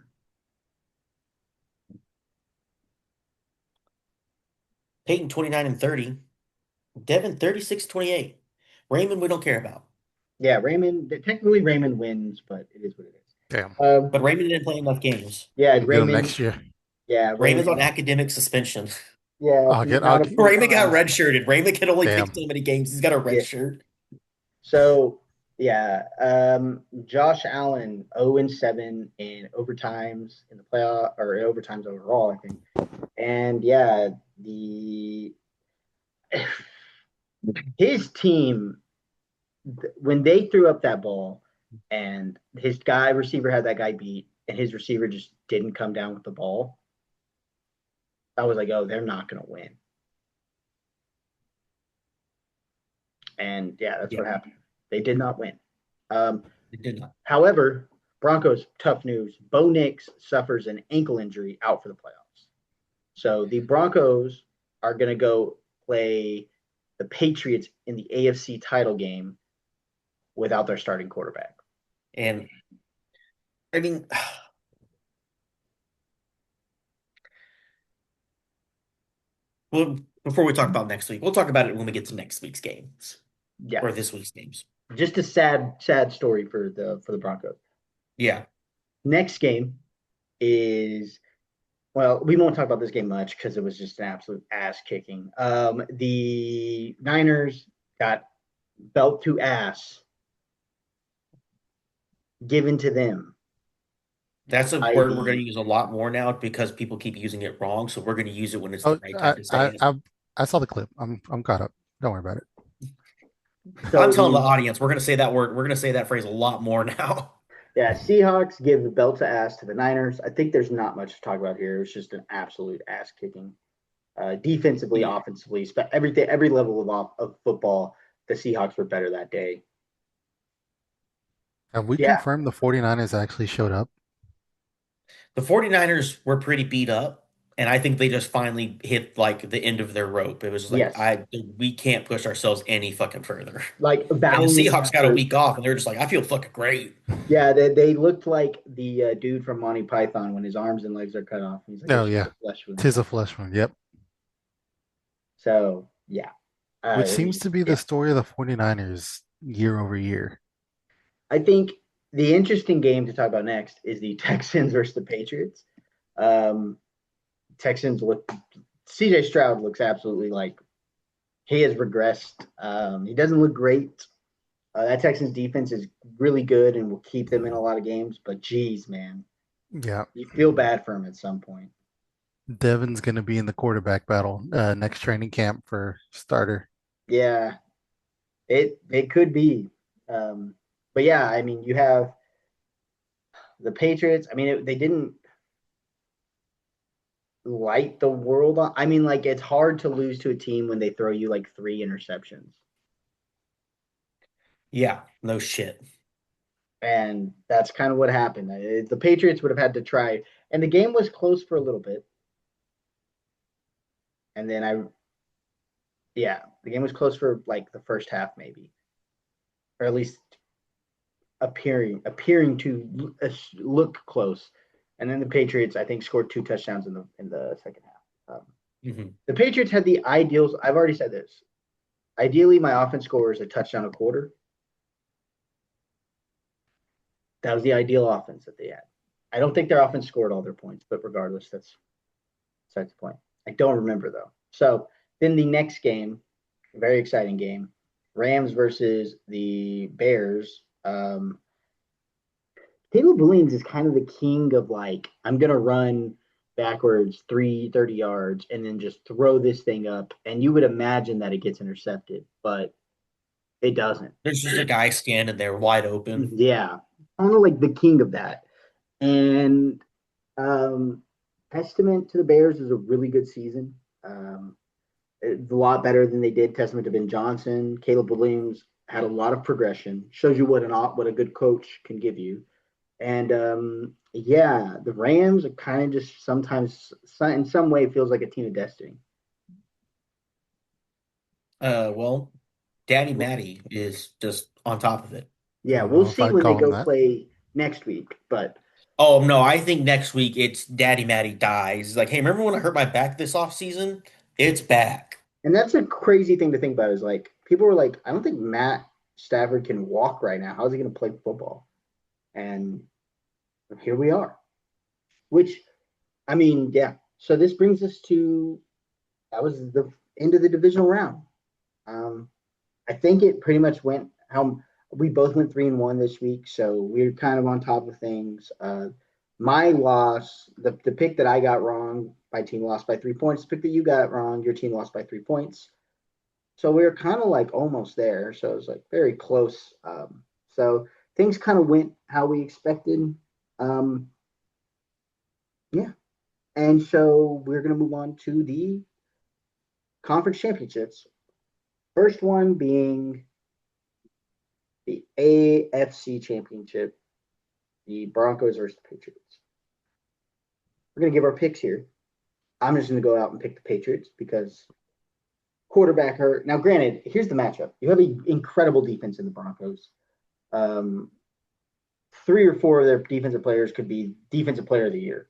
Peyton 29-30. Devin 36-28. Raymond, we don't care about. Yeah, Raymond. Technically, Raymond wins, but it is what it is. Damn. But Raymond didn't play enough games. Yeah, I'll get them Raymond. next year. Yeah, Raymond's on Raymond. academic suspension. Yeah, I'll he's get. I'll not get. approved Raymond got by. redshirted. Raymond can only take Damn. so many games. He's got a red Yeah. shirt. So yeah, Josh Allen 0-7 in overtimes in the playoff or overtimes overall, I think. And yeah, the his team when they threw up that ball and his guy receiver had that guy beat and his receiver just didn't come down with the ball, I was like, oh, they're not going to win. And yeah, that's Yeah, what happened. They did not win. they did not. However, Broncos, tough news. Bo Nix suffers an ankle injury out for the playoffs. So the Broncos are going to go play the Patriots in the AFC title game without their starting quarterback. And I mean, well, before we talk about next week, we'll talk about it when we get to next week's games Yeah, or this week's games. just a sad story for the Broncos. Yeah. Next game is well, we won't talk about this game much because it was just an absolute ass kicking. The Niners got belt to ass given to them. That's a word we're going to I.e., use a lot more now because people keep using it wrong. So we're going to use it when it's the Oh, right time to say it. I saw the clip. I'm caught up. Don't worry about it. I'm so telling the the audience we're going to say that word. We're going to say that phrase a lot more now. yeah, Seahawks give the belt to ass to the Niners. I think there's not much to talk about here. It's just an absolute ass kicking. Defensively, Yeah. offensively, everything, every level of football, the Seahawks were better that day. Have we Yeah, confirmed the 49ers actually showed up? The 49ers were pretty beat up, and I think they just finally hit like the end of their rope. It was just like yes, we can't push ourselves any fucking further. like And the valiant Seahawks got a effort. week off, and they're just like, I feel fucking great. Yeah, they looked like the dude from Monty Python when his arms and legs are cut off. He's like, Oh it's just yeah, a flesh wound. tis a flesh wound. Yep. So yeah, Which seems to be the yeah. story of the 49ers year over year. I think the interesting game to talk about next is the Texans versus the Patriots. Um, Texans look. CJ Stroud looks absolutely like he has regressed. He doesn't look great. That Texans defense is really good and will keep them in a lot of games. But geez, man, Yeah. you feel bad for him at some point. Devin's going to be in the quarterback battle next training camp for starter. Yeah, it could be. But yeah, I mean, you have the Patriots. I mean, they didn't light the world on. I mean, like it's hard to lose to a team when they throw you like 3 interceptions, Yeah, no shit. and that's kind of what happened. The Patriots would have had to try, and the game was close for a little bit, and then yeah, the game was close for like the first half maybe, or at least appearing to look close, and then the Patriots I think scored 2 touchdowns in the second half. Hmm. The Patriots had the ideals. I've already said this. Ideally, my offense scores a touchdown a quarter. That was the ideal offense that they had. I don't think their offense scored all their points, but regardless, that's besides the point. I don't remember though. So then the next game, very exciting game, Rams versus the Bears. Caleb Williams is kind of the king of like, I'm gonna run backwards 30 yards and then just throw this thing up. And you would imagine that it gets intercepted, but it doesn't. There's just a guy standing there wide open. Yeah. I'm like the king of that. And um, testament to the Bears is a really good season. It's a lot better than they did. Testament to Ben Johnson, Caleb Williams had a lot of progression. Shows you what a good coach can give you. And yeah, the Rams are kind of just sometimes, in some way, feels like a team of destiny. Well, Daddy Matty is just on top of it. I Yeah, don't we'll know if see I'd when they call him go that. play next week. But Oh no, I think next week it's Daddy Matty dies. Like, hey, remember when I hurt my back this off season? It's back. and that's a crazy thing to think about. Is like people were like, I don't think Matt Stafford can walk right now. How's he going to play football? And here we are. Which I mean, yeah. So this brings us to that was the end of the divisional round. Um, I think it pretty much went how we both went 3-1 this week, so we're kind of on top of things. My loss, the pick that I got wrong, my team lost by 3 points. The pick that you got wrong, your team lost by 3 points. So we were kind of like almost there. So it was like very close. So things kind of went how we expected. Um, yeah. And so we're going to move on to the conference championships. First one being the AFC championship, the Broncos versus the Patriots. We're going to give our picks here. I'm just going to go out and pick the Patriots because quarterback hurt. Now, granted, here's the matchup. You have an incredible defense in the Broncos. Um, 3 or 4 of their defensive players could be defensive player of the year.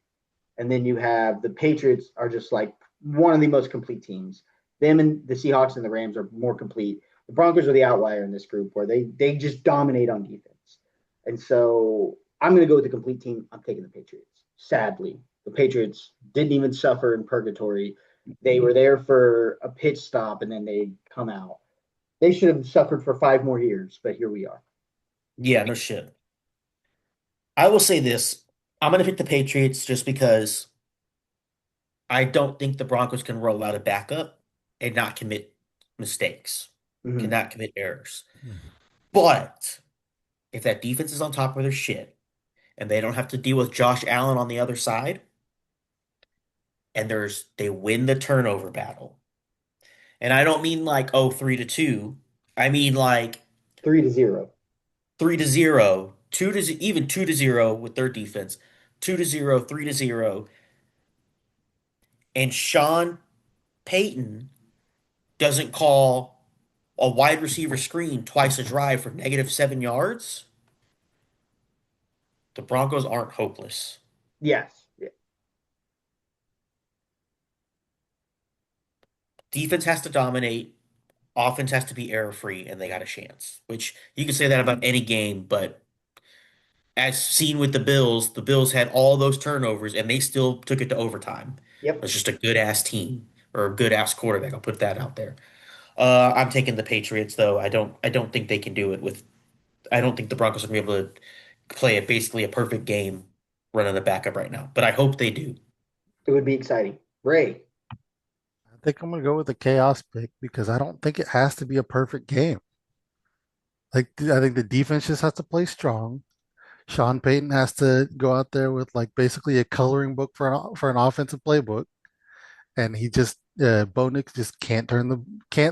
And then you have the Patriots are just like one of the most complete teams. Them and the Seahawks and the Rams are more complete. The Broncos are the outlier in this group where they just dominate on defense. And so I'm going to go with the complete team. I'm taking the Patriots. Sadly, the Patriots didn't even suffer in purgatory. They were there for a pitch stop and then they come out. They should have suffered for 5 more years, but here we are. Yeah, no shit. I will say this. I'm going to pick the Patriots just because I don't think the Broncos can roll out a backup and not commit mistakes, Mhm. cannot commit errors. But if that defense is on top of their shit and they don't have to deal with Josh Allen on the other side, and they win the turnover battle. And I don't mean like, oh, 3-2. I mean like 3-0. 3-0, even 2-0 with their defense, 2-0, 3-0, and Sean Payton doesn't call a wide receiver screen twice a drive for -7 yards, the Broncos aren't hopeless. Yes. Yeah. Defense has to dominate, offense has to be error free, and they got a chance. Which you can say that about any game, but as seen with the Bills had all those turnovers and they still took it to overtime. Yep. It's just a good ass team or a good ass quarterback. I'll put that out there. I'm taking the Patriots though. I don't think they can do it with. I don't think the Broncos are gonna be able to play basically a perfect game running the backup right now. But I hope they do. It would be exciting. Ray, I think I'm gonna go with the chaos pick because I don't think it has to be a perfect game. Like I think the defense just has to play strong. Sean Payton has to go out there with like basically a coloring book for an offensive playbook, and he just Bo Nix just can't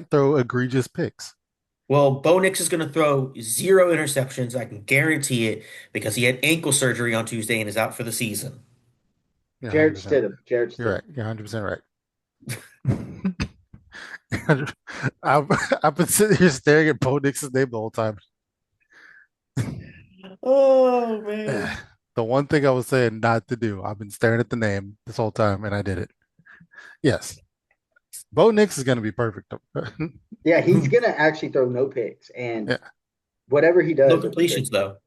throw egregious picks. Well, Bo Nix is going to throw zero interceptions. I can guarantee it because he had ankle surgery on Tuesday and is out for the season. You're Jared 100% Stidham. Jared You're right. Stidham. You're 100% right. I've, I've been sitting here staring at Bo Nix's name the whole time. Oh man. The one thing I was saying not to do, I've been staring at the name this whole time and I did it. Yes, Bo Nix is going to be perfect. Yeah, he's gonna actually throw no picks, and Yeah, whatever he No does, it'll be completions great. though.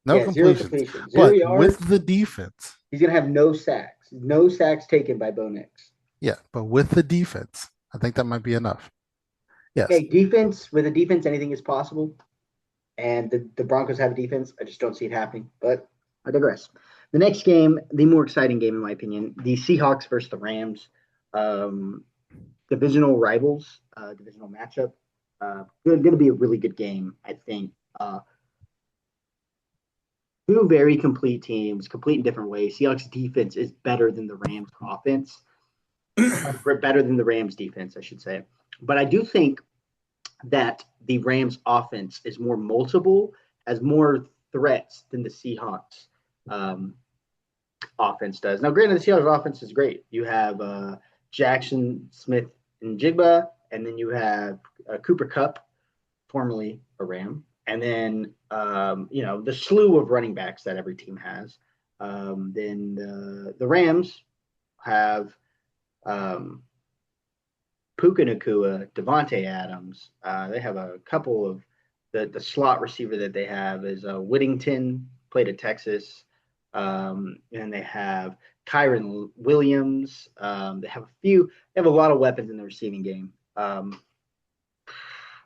no Yeah, zero completions, completion, zero but with yards. the defense, He's gonna have no sacks. No sacks taken by Bo Nix. yeah, but with the defense, I think that might be enough. Yes, Hey, defense with a defense, anything is possible. And the Broncos have a defense. I just don't see it happening. But I digress. The next game, the more exciting game in my opinion, the Seahawks versus the Rams, um, divisional rivals, divisional matchup. Going to be a really good game, I think. Two very complete teams, complete in different ways. Seahawks defense is better than the Rams offense, better than the Rams defense, I should say. But I do think that the Rams offense is more multiple, has more threats than the Seahawks um, offense does. Now, granted, the Seahawks offense is great. You have Jackson Smith and Jigba, and then you have Cooper Cup, formerly a Ram, and then the slew of running backs that every team has. Then the Rams have um, Puka Nakua, Devontae Adams. They have a couple of the slot receiver that they have is Whittington, played at Texas. And they have Kyron Williams. They have a lot of weapons in the receiving game.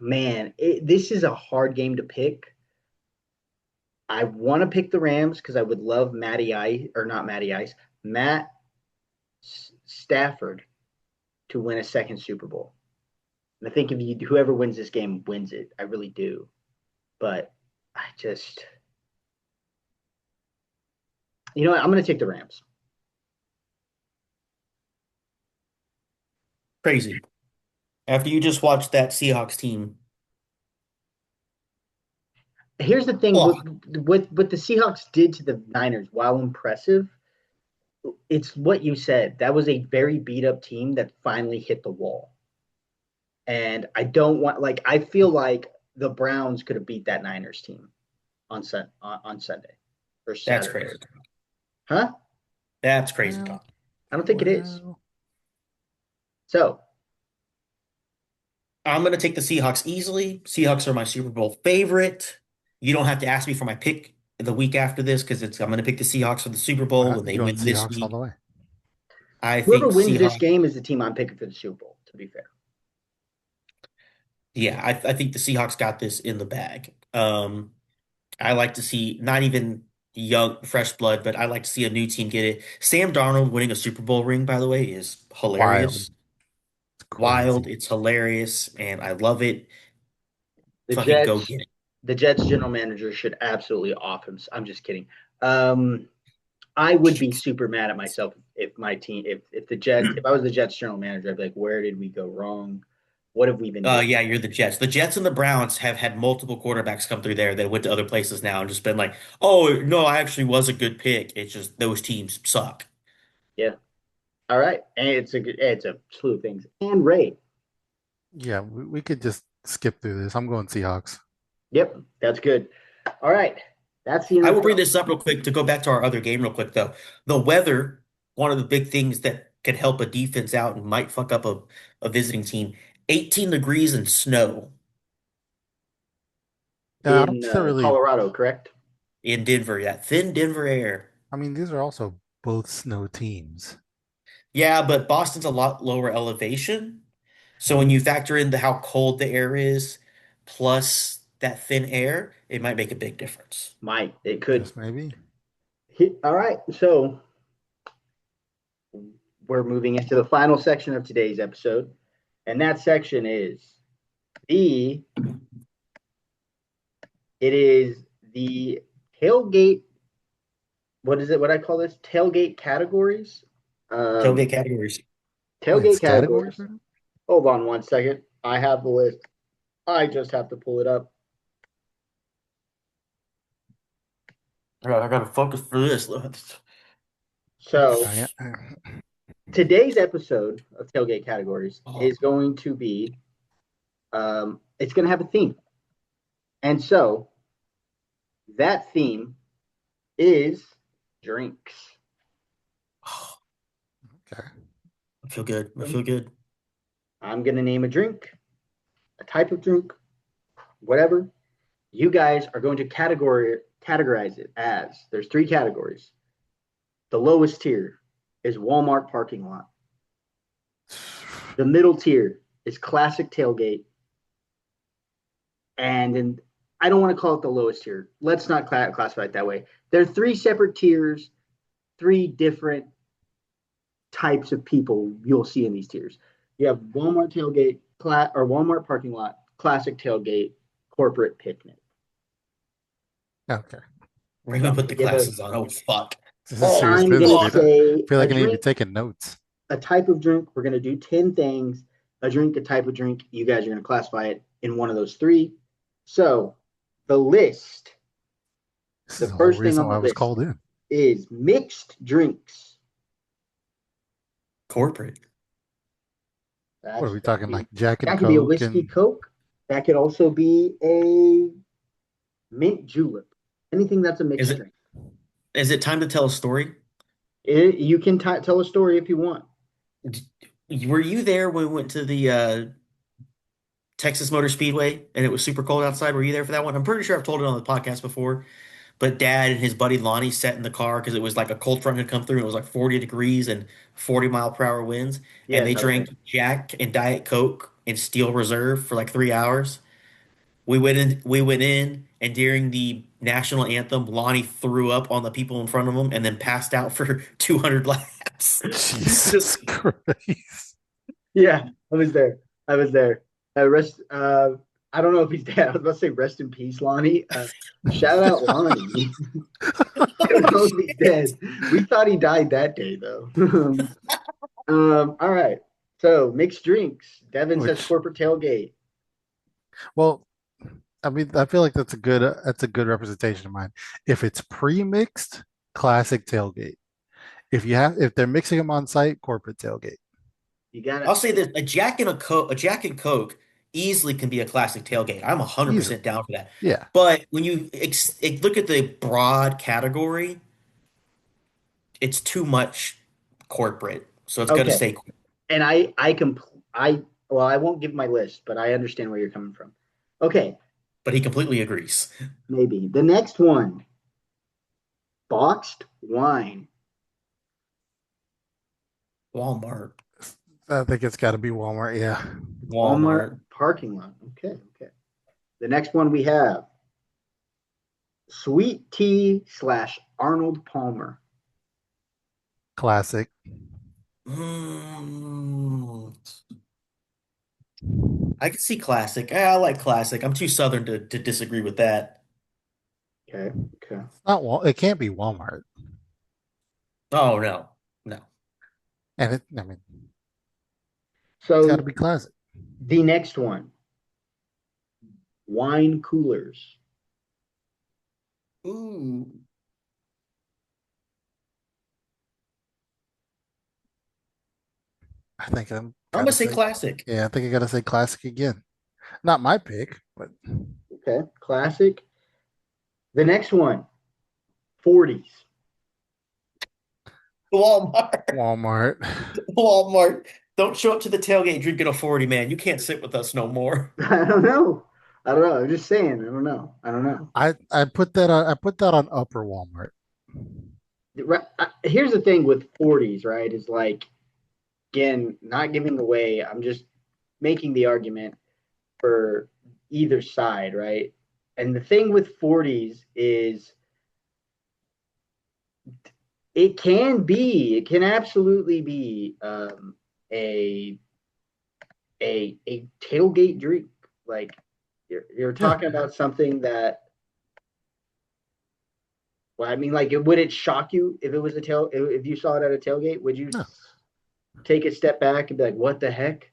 This is a hard game to pick. I want to pick the Rams because I would love Matt Stafford to win a second Super Bowl. And I think whoever wins this game wins it. I really do. But I just, you know what? I'm going to take the Rams. Crazy. After you just watched that Seahawks team. Here's the thing: Oh, what the Seahawks did to the Niners, while impressive, it's what you said. That was a very beat up team that finally hit the wall. And I feel like the Browns could have beat that Niners team on Sunday or that's Saturday. crazy. Huh? That's crazy well, talk. I don't think it is. well, So I'm going to take the Seahawks easily. Seahawks are my Super Bowl favorite. You don't have to ask me for my pick the week after this because I'm going to pick the Seahawks for the Super Bowl when you're they going win this Seahawks all week. the way. I whoever think wins this Seahawks. game is the team I'm picking for the Super Bowl, to be fair. Yeah, I think the Seahawks got this in the bag. I like to see not even young, fresh blood, but I like to see a new team get it. Sam Darnold winning a Super Bowl ring, by the way, is Wild. hilarious. It's Wild, crazy. it's hilarious, and I love it. The Fucking go Jets, get it. the Jets general manager should absolutely off him. I'm just kidding. Um, I would be super mad at myself if my team, if the Jets, if I was the Jets general manager, I'd be like, where did we go wrong? What have we been doing? Yeah, you're the Jets. The Jets and the Browns have had multiple quarterbacks come through there that went to other places now and just been like, oh, no, I actually was a good pick. It's just those teams suck. Yeah. All right. And it's a slew of things. And Ray. Yeah, we could just skip through this. I'm going Seahawks. Yep, that's good. All right. That's the I will bring NFL. this up real quick to go back to our other game real quick, though. The weather, one of the big things that can help a defense out and might fuck up a visiting team. 18 degrees and snow Yeah, I don't In think they're really. Colorado, correct? in Denver. That thin Denver air. I mean, these are also both snow teams. Yeah, but Boston's a lot lower elevation. So when Mm, you factor in how cold the air is, plus that thin air, it might make a big difference. might. It could. Just maybe. All right. So we're moving into the final section of today's episode. And that section is the it is the tailgate. What is it? What I call this? Tailgate categories. Tailgate Um, categories. Wait, tailgate it's categories categories. right now? Hold on one second. I have the list. I just have to pull it up. I gotta focus for this. So Yeah. today's episode of tailgate categories Oh, is going to be it's going to have a theme, and so that theme is drinks. Okay. I feel good. I feel good. I'm going to name a drink, a type of drink, whatever. You guys are going to categorize it as there's three categories. The lowest tier is Walmart parking lot. The middle tier is classic tailgate. And then I don't want to call it the lowest tier. Let's not classify it that way. There are three separate tiers, three different types of people you'll see in these tiers. You have Walmart tailgate, or Walmart parking lot, classic tailgate, corporate picnic. Okay. We're So gonna I'm put going the to give a glasses on. Oh fuck. This is Oh, serious I'm going business, to fuck. dude. I say feel a like I need to be drink, taking notes. a type of drink. We're going to do 10 things. A drink, a type of drink. You guys are going to classify it in one of those three. So the list, This is the the whole first thing reason on why the I was list called in. is mixed drinks. Corporate. What are That's we that could talking be like Jack and that could be a Coke whiskey and Coke. That could also be a mint julep. Anything that's a Is mixed it drink. is it time to tell a story? You can tell a story if you want. Were you there when we went to the Texas Motor Speedway and it was super cold outside? Were you there for that one? I'm pretty sure I've told it on the podcast before. But Dad and his buddy Lonnie sat in the car because it was like a cold front had come through and it was like 40 degrees and 40-mile-per-hour winds. And Yes, they I was there. drank Jack and Diet Coke and Steel Reserve for like 3 hours. We went in, and during the national anthem, Lonnie threw up on the people in front of him and then passed out for 200 laps. Just Jesus Christ. Yeah, I was there. I was there. Rest. I don't know if he's dead. I was about to say rest in peace, Lonnie. Shout out Lonnie. I don't know if he's dead. We thought he died that day though. All right. So mixed drinks. Devin says Which, corporate tailgate. well, I mean, I feel like that's a good representation of mine. If it's pre-mixed, classic tailgate. If they're mixing them on site, corporate tailgate. You got I'll it. say this, a Jack and Coke easily can be a classic tailgate. I'm Easily. 100% down for that. Yeah. But when you look at the broad category, it's too much corporate. So it's going to Okay. stay, And well, I won't give my list, but I understand where you're coming from. Okay, but he completely agrees. maybe the next one, boxed wine. Walmart. I think it's got to be Walmart. Yeah. Walmart Walmart. parking lot. Okay, okay. The next one we have Sweet tea slash Arnold Palmer. Classic. Mm, I can see classic. I like classic. I'm too southern to disagree with that. Okay. Okay. Not it can't be Walmart. Oh no, no. And I mean, it's got to So be classic. the next one, wine coolers. Ooh, I think I'm I'm gonna gotta say say, classic. yeah, I think I gotta say classic again. Not my pick, but Okay. Classic. The next one, 40s. Walmart. Walmart. Walmart. Don't show up to the tailgate drinking a 40, man. You can't sit with us no more. I don't know. I don't know. I'm just saying. I don't know. I don't know. I put that on upper Walmart. Here's the thing with 40s, right? Is like, again, not giving away. I'm just making the argument for either side, right? And the thing with 40s is it can absolutely be a a tailgate drink. Like you're Yeah, talking about something that, well, I mean, like, would it shock you if it was if you saw it at a tailgate? Would you no, take a step back and be like, what the heck?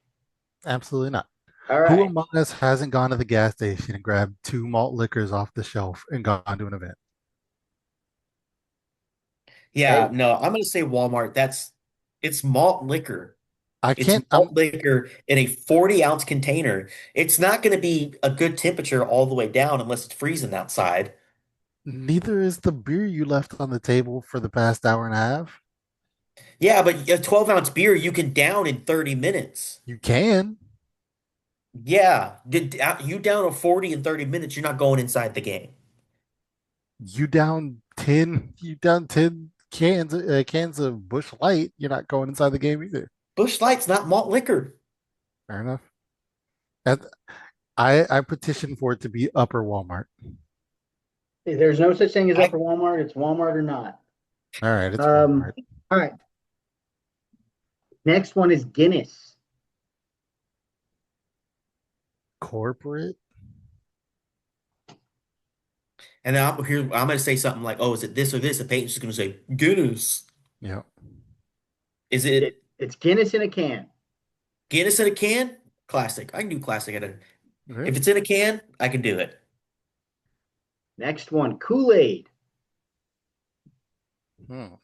absolutely not. All Who right. among us hasn't gone to the gas station and grabbed two malt liquors off the shelf and gone to an event? Yeah, Hey, no, I'm gonna say Walmart. It's malt liquor. I It's can't. malt liquor in a 40-ounce container. It's not gonna be a good temperature all the way down unless it's freezing outside. Neither is the beer you left on the table for the past hour and a half. Yeah, but a 12-ounce beer you can down in 30 minutes. You can. Yeah, you down a 40 in 30 minutes, you're not going inside the game. You down 10. You down 10 cans of Bush Light. You're not going inside the game either. Bush Light's not malt liquor. Fair enough. And I petition for it to be upper Walmart. there's no such thing as I upper Walmart. It's Walmart or not. All right, it's Um, Walmart. all right. Next one is Guinness. Corporate. and then I'm gonna say something like, "Oh, is it this or this?" And Peyton's just gonna say Guinness. Yeah. Is it It's Guinness in a can. Guinness in a can? Classic. I can do classic at a. Okay. If it's in a can, I can do it. Next one, Kool-Aid. Hmm.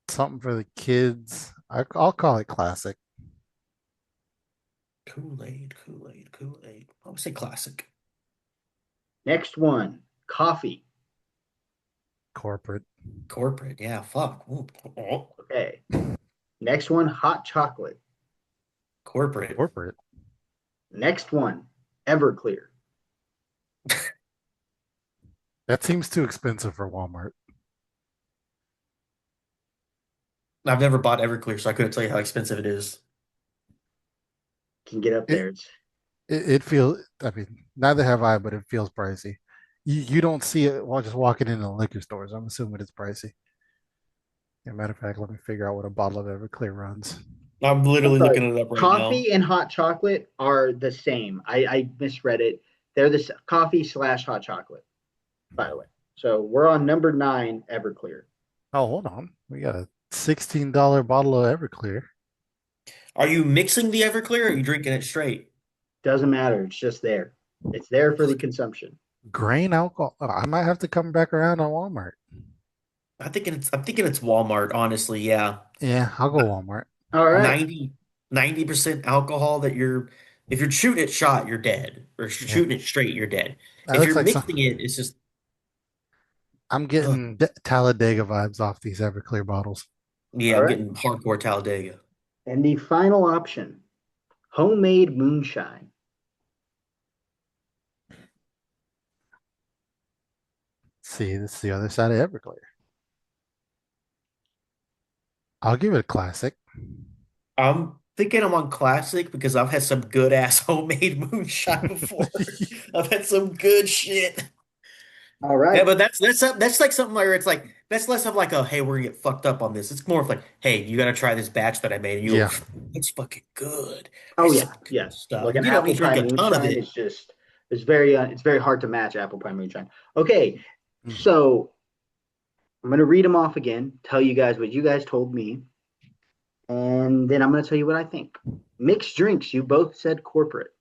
Something for the kids. I'll call it classic. Kool-Aid, Kool-Aid, Kool-Aid. I would say classic. Next one, coffee. Corporate. Corporate, yeah, fuck. Ooh. Oh, Okay. Next one, hot chocolate. corporate. Corporate. Next one, Everclear. That seems too expensive for Walmart. I've never bought Everclear, so I couldn't tell you how expensive it is. Can get up It there. it feels. I mean, neither have I, but it feels pricey. You don't see it while just walking into the liquor stores. I'm assuming it's pricey. As a matter of fact, let me figure out what a bottle of Everclear runs. I'm I'm literally sorry. looking it up right now. Coffee and hot chocolate are the same. I misread it. They're coffee slash hot chocolate, by the way. So we're on number nine, Everclear. Oh, hold on. We got a $16 bottle of Everclear. Are you mixing the Everclear or are you drinking it straight? Doesn't matter. It's just there. It's there for the consumption. Grain alcohol. Oh, I might have to come back around on Walmart. I'm thinking it's Walmart, honestly, yeah. Yeah, I'll go Walmart. All right. 90% alcohol that if you're shooting it shot, you're dead. Or Yeah, shooting it straight, you're dead. that If looks you're like mixing some. it, it's just I'm ugh. getting Talladega vibes off these Everclear bottles. Yeah, All I'm right. getting hardcore Talladega. And the final option, homemade moonshine. See, this is the other side of Everclear. I'll give it a classic. I'm thinking I'm on classic because I've had some good ass homemade moonshine before. I've had some good shit. All Yeah, right. but that's like something where it's like that's less of like a hey, we're gonna get fucked up on this. It's more of like, hey, you gotta try this batch that I made, and you go, Yeah. it's fucking good. Oh It's some yeah, good yeah. stuff. Like And an you don't apple need to drink pie a ton of moonshine it. is just it's very hard to match apple pie moonshine. Okay, Mhm. so I'm gonna read them off again. Tell you guys what you guys told me, and then I'm gonna tell you what I think. Mixed drinks. You both said corporate.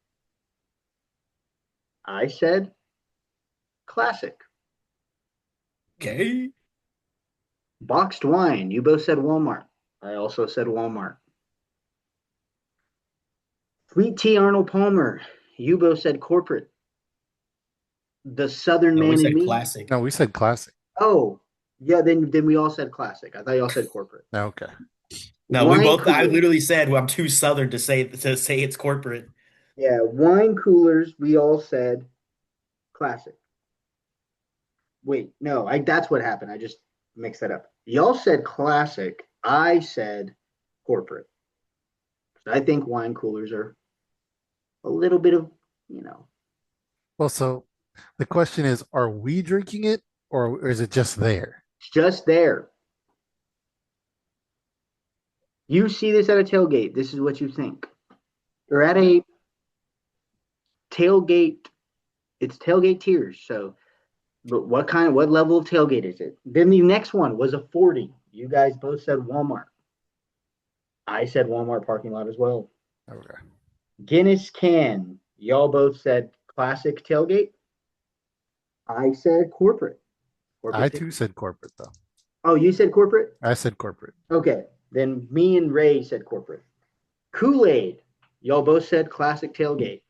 I said classic. Okay. Boxed wine. You both said Walmart. I also said Walmart. Sweet tea Arnold Palmer. You both said corporate. The Southern No, we Man in said Me. classic. No, we said classic. Oh, yeah. Then we all said classic. I thought y'all said corporate. Okay. No, we Wine both. I coolers. literally said, well, I'm too southern to say it's corporate. Yeah, wine coolers. We all said classic. Wait, no, I that's what happened. I just mixed that up. Y'all said classic. I said corporate. I think wine coolers are a little bit of, you know, Well, so the question is, are we drinking it or is it just there? just there. You see this at a tailgate. This is what you think. Or at a tailgate. It's tailgate tiers. So, but what level of tailgate is it? Then the next one was a 40. You guys both said Walmart. I said Walmart parking lot as well. Okay. Guinness can. Y'all both said classic tailgate. I said corporate. I Corporate too ticket. said corporate though. Oh, you said corporate? I said corporate. Okay. Then me and Ray said corporate. Kool-Aid. Y'all both said classic tailgate.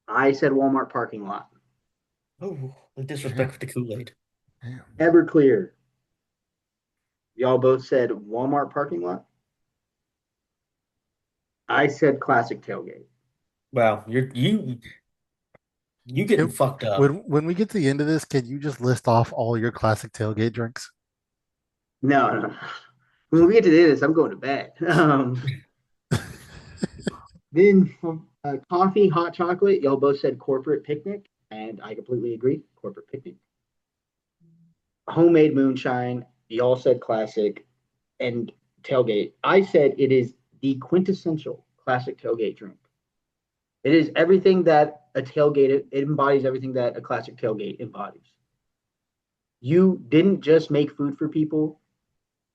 I said Walmart parking lot. Oh, the Damn, disrespect for the Kool-Aid. damn. Everclear. Y'all both said Walmart parking lot. I said classic tailgate. Wow, you getting Can, fucked up. when we get to the end of this, can you just list off all your classic tailgate drinks? No, no. When we get to this, I'm going to bed. Then coffee, hot chocolate. Y'all both said corporate picnic, and I completely agree. Corporate picnic. Homemade moonshine. Y'all said classic, and tailgate. I said it is the quintessential classic tailgate drink. It is everything that a tailgate. It embodies everything that a classic tailgate embodies. You didn't just make food for people;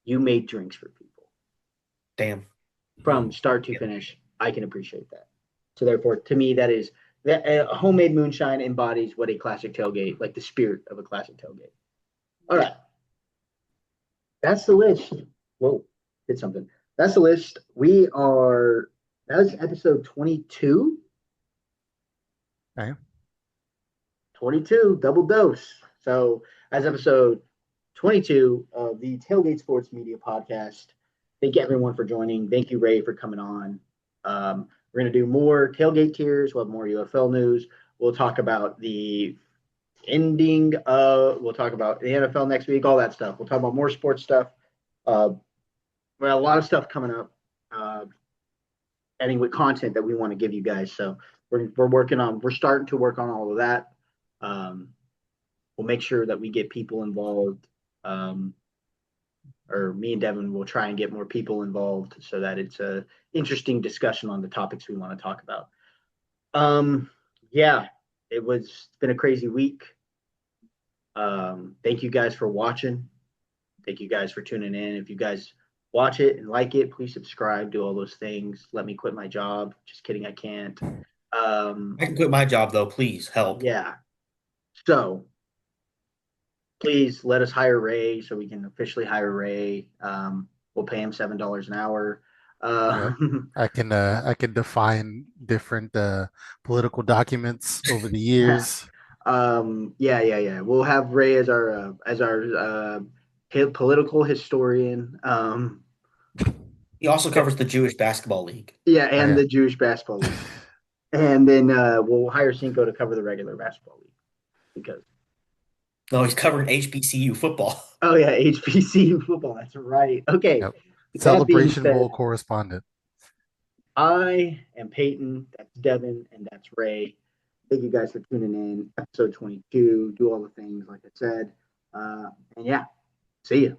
you made drinks for people Damn. from start to Yeah. finish. I can appreciate that. So therefore, to me, that is that a homemade moonshine embodies what a classic tailgate, like the spirit of a classic tailgate. All right, that's the list. Whoa, did something. That's the list. We are. That was episode 22. Okay. 22, double dose. So as episode 22 of the Tailgate Sports Media Podcast. Thank you everyone for joining. Thank you, Ray, for coming on. We're going to do more Tailgate Tiers. We'll have more UFL news. We'll talk about the ending. We'll talk about the NFL next week, all that stuff. We'll talk about more sports stuff. Well, a lot of stuff coming up. Ending with content that we want to give you guys. So we're starting to work on all of that. Um, we'll make sure that we get people involved. Um, or me and Devin will try and get more people involved so that it's a interesting discussion on the topics we want to talk about. Um, yeah, it's been a crazy week. Thank you guys for watching. Thank you guys for tuning in. If you guys watch it and like it, please subscribe, do all those things. Let me quit my job. Just kidding, I can't. I can quit my job though. Please help. Yeah. So please let us hire Ray so we can officially hire Ray. We'll pay him $7 an hour. Yep. I can define different political documents over the years. yeah. We'll have Ray as our political historian. He also covers the Jewish basketball league. Yeah, Oh and yeah. the Jewish basketball league, and then we'll hire Cinco to cover the regular basketball league because No, he's covering HBCU football. oh yeah, HBCU football. That's right. Okay. Yep. With that being Celebration said, Bowl correspondent. I am Peyton. That's Devin, and that's Ray. Thank you guys for tuning in. Episode 22. Do all the things like I said. And yeah, see you.